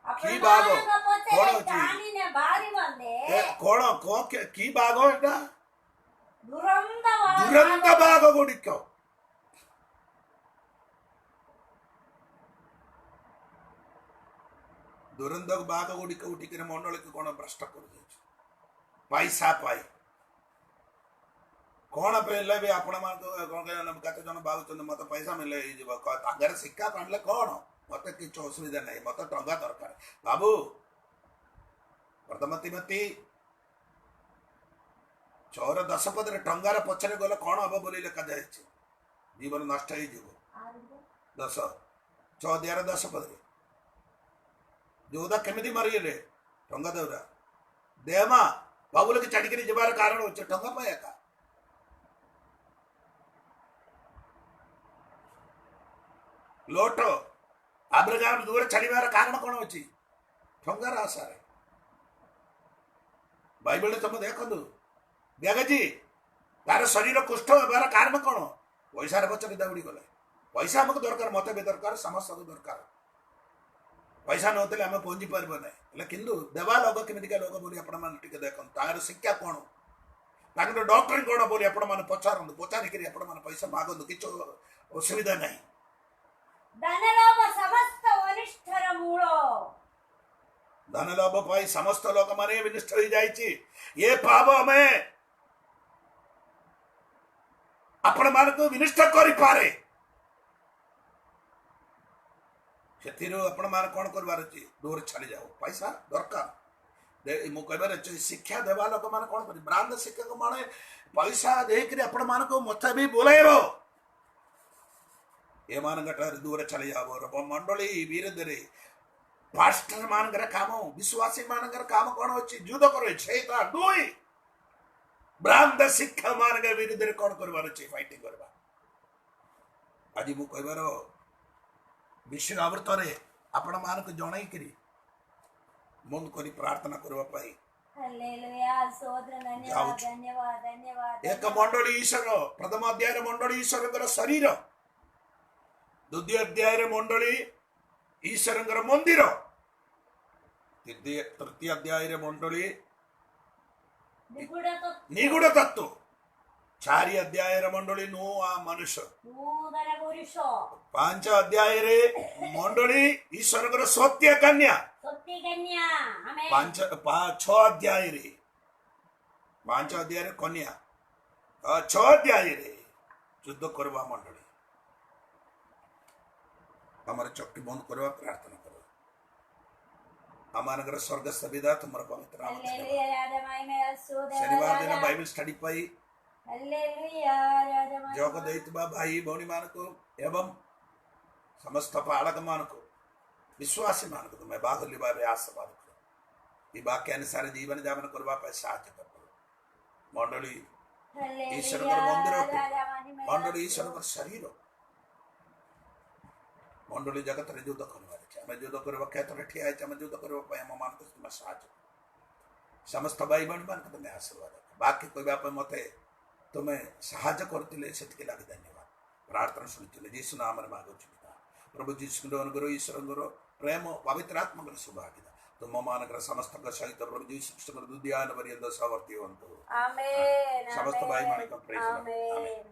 କି ବାଘ କଣ ଅଛି କଣ କି ବାଘ ଏଟା ଦୁରନ୍ତ ବାଘ ଗୁଡିକ ଦୁରନ୍ତ ବାଘ ଗୁଡିକ ଉଠିକିରି ମଣ୍ଡଳୀକୁ କଣ ଭ୍ରଷ୍ଟ କରିଦେଉଛି ପଇସା ପାଇ କଣ ପାଇଲେ ବି ଆପଣ ମାନଙ୍କୁ କେତେ ଜଣ ଭାବୁଛନ୍ତି ମତେ ପଇସା ମିଳେ ହେଇଯିବ ତାଙ୍କର ଶିକ୍ଷା ଆଣିଲେ କଣ ମତେ କିଛି ଅସୁବିଧା ନାହିଁ ମତେ ଟଙ୍କା ଦରକାର ବାବୁ ପ୍ରଥମ ତିମୋଥୀ 6:10 ଟଙ୍କାର ପଛରେ ଗଲେ କଣ ହବ ବୋଲି ଲେଖାଯାଇଛି ଜୀବନ ନଷ୍ଟ ହେଇଯିବ 6:10 ଯୋଉଦା କେମିତି ମରିଗଲେ ଟଙ୍କା ଦେଉରା ଦେହମା ବାବୁଲକି ଛାଡିକିରି ଯିବାର କାରଣ ହଉଛି ଟଙ୍କା ପାଇଁ ଏକା ଲୋଟ ଆବ୍ରାହାମ ଦୂରେ ଛାଡ଼ିବାର କାରଣ କଣ ଅଛି ଟଙ୍କାର ଆଶାରେ ବାଇବଲରେ ତମେ ଦେଖନ୍ତୁ ବ୍ୟାଗଜି ତାର ଶରୀର କୁଷ୍ଠ ହେବାର କାରଣ କଣ ପଇସାର ପଛରେ ଦୌଡ଼ି ଗଲେ ପଇସା ଆମକୁ ଦରକାର ମତେ ବି ଦରକାର ସମସ୍ତଙ୍କୁ ଦରକାର ପଇସା ନଥିଲେ ଆମେ ପହଞ୍ଚି ପାରିବ ନାହିଁ ହେଲେ କିନ୍ତୁ ଦେବା ଲୋକ କେମିତିକା ଲୋକ ବୋଲି ଆପଣମାନେ ଟିକେ ଦେଖନ୍ତୁ ତାଙ୍କର ଶିକ୍ଷା କଣ ତାଙ୍କର ଡକ୍ଟର କଣ ବୋଲି ଆପଣମାନେ ପଚାରନ୍ତୁ ପଚାରିକିରି ଆପଣମାନେ ପଇସା ମାଗନ୍ତୁ କିଛି ଅସୁବିଧା ନାହିଁ ଧନ ଲାଭ ପାଇଁ ସମସ୍ତ ଲୋକମାନେ ବିନଷ୍ଟ ହୋଇଯାଇଛି ଏ ପାପ ଆମେ ଆପଣ ମାନଙ୍କୁ ବିନଷ୍ଟ କରିପାରେ ସେଥିରୁ ଆପଣ ମାନେ କଣ କରିବାର ଅଛି ଦୂର ଛାଡି ଯାଉ ପଇସା ଦରକାର ମୁଁ କହିବାର ଅଛି ଶିକ୍ଷା ଦେବା ଲୋକମାନେ କ'ଣ କରିବେ? ଭ୍ରାନ୍ତ ଶିକ୍ଷକ ମାନେ ପଇସା ଦେଇକରି ଆପଣ ମାନଙ୍କୁ ମତେ ବି ବୋଲାଇବ, ଏମାନଙ୍କଠାରୁ ଦୂର ଚାଲି ଯାବ। ମଣ୍ଡଳୀ ବିରୁଦ୍ଧରେ ପାଷ୍ଟର ମାନଙ୍କର କାମ, ବିଶ୍ୱାସୀ ମାନଙ୍କର କାମ କ'ଣ ଅଛି? ଯୁଦ୍ଧ କରିବେ। ସେଇଟା ଦୁଇ ଭ୍ରାନ୍ତ ଶିକ୍ଷା ମାନଙ୍କ ବିରୁଦ୍ଧରେ କ'ଣ କରିବାର ଅଛି? ଫାଇଟିଂ କରିବା। ଆଜି ମୁଁ କହିବାର ବିଷୟ ଆବର୍ତ୍ତରେ ଆପଣ ମାନଙ୍କୁ ଜଣାଇକିରି ମନ କରି ପ୍ରାର୍ଥନା କରିବା ପାଇଁ ହାଲେଲୁୟା, ସ୍ତୋତ୍ର, ଧନ୍ୟବାଦ, ଧନ୍ୟବାଦ, ଧନ୍ୟବାଦ। ଏକ ମଣ୍ଡଳୀ ଈଶ୍ୱର, ପ୍ରଥମ ଅଧ୍ୟାୟରେ ମଣ୍ଡଳୀ ଈଶ୍ୱରଙ୍କର ଶରୀର, ଦ୍ୱିତୀୟ ଅଧ୍ୟାୟରେ ମଣ୍ଡଳୀ ଈଶ୍ୱରଙ୍କର ମନ୍ଦିର, ତୃତୀୟ ଅଧ୍ୟାୟରେ ମଣ୍ଡଳୀ ନିଗୁଡ ତତ୍ତ୍ୱ, ଚାରି ଅଧ୍ୟାୟରେ ମଣ୍ଡଳୀ ନୂଆ ମନୁଷ୍ୟ, ନୂତନ ପୁରୁଷ, ପାଞ୍ଚ ଅଧ୍ୟାୟରେ ମଣ୍ଡଳୀ ଈଶ୍ୱରଙ୍କର ସତ୍ୟ କନ୍ୟା, ସତ୍ୟ କନ୍ୟା, ଆମେନ୍। ଛଅ ଅଧ୍ୟାୟରେ କନ୍ୟା, ଛଅ ଅଧ୍ୟାୟରେ ଯୁଦ୍ଧ କରିବା ମଣ୍ଡଳୀ। ଆମର ଚକ୍ଷୁ ବନ୍ଦ କରିବା, ପ୍ରାର୍ଥନା କରିବା। ଆମମାନଙ୍କର ସ୍ୱର୍ଗ ସୁବିଧା ତୁମର ପବିତ୍ର ନାମ ଧନ୍ୟବାଦ। ହାଲେଲୁୟା, ରାଜା ମହିମା, ସ୍ତୋତ୍ର, ଶନିବାର ଦିନ ରାଜା। ବାଇବେଲ ଷ୍ଟଡି ପାଇଁ ହାଲେଲୁୟା, ରାଜା ମହିମା। ଯୋଗ ଦେଇଥିବା ଭାଇ ଭଉଣୀ ମାନଙ୍କୁ ଏବଂ ସମସ୍ତ ପାଳକ ମାନଙ୍କୁ, ବିଶ୍ୱାସୀ ମାନଙ୍କୁ ତୁମେ ବାହୁଲ୍ୟ ଭାବେ ଆଶୀର୍ବାଦ କର। ଏ ବାକ୍ୟାନୁସାରେ ଜୀବନ ଯାପନ କରିବା ପାଇଁ ସାହାଯ୍ୟ କର। ମଣ୍ଡଳୀ ଈଶ୍ୱରଙ୍କର ମନ୍ଦିର ଅଟେ, ମଣ୍ଡଳୀ ଈଶ୍ୱରଙ୍କର ଶରୀର। ମଣ୍ଡଳୀ ଜଗତରେ ଯୁଦ୍ଧ କରିବାର ଅଛି। ଆମେ ଯୁଦ୍ଧ କରିବା କ୍ଷେତ୍ରରେ ଠିଆ ହେଇଛି। ଆମେ ଯୁଦ୍ଧ କରିବା ପାଇଁ ଆମମାନଙ୍କୁ ତୁମେ ସାହାଯ୍ୟ କର। ସମସ୍ତ ଭାଇ ଭଉଣୀ ମାନଙ୍କୁ ତୁମେ ଆଶୀର୍ବାଦ କର। ବାକି କହିବା ପାଇଁ ମତେ ତୁମେ ସାହାଯ୍ୟ କରିଥିଲେ, ସେତିକି ଲାଗି ଧନ୍ୟବାଦ। ପ୍ରାର୍ଥନା ଶୁଣିଥିଲେ ଯୀଶୁ ନାମରେ ମାଗୁଛୁ ପିତା। ପ୍ରଭୁ ଯୀଶୁଙ୍କର ଅନୁଗ୍ରହ, ଈଶ୍ୱରଙ୍କର ପ୍ରେମ, ପବିତ୍ର ଆତ୍ମାଙ୍କର ଶୁଭାଗୀତ ତୁମମାନଙ୍କର ସମସ୍ତଙ୍କ ସହିତ ପ୍ରଭୁ ଯୀଶୁ ଖ୍ରୀଷ୍ଟଙ୍କର ଦୁର୍ଦ୍ଦିଆନ ପର୍ଯ୍ୟନ୍ତ ସହବର୍ତ୍ତୀ ହୁଅନ୍ତୁ। ଆମେନ୍, ସମସ୍ତ ଭାଇ ଆମେନ୍, ମାନଙ୍କ ପ୍ରେମ। ଆମେନ୍।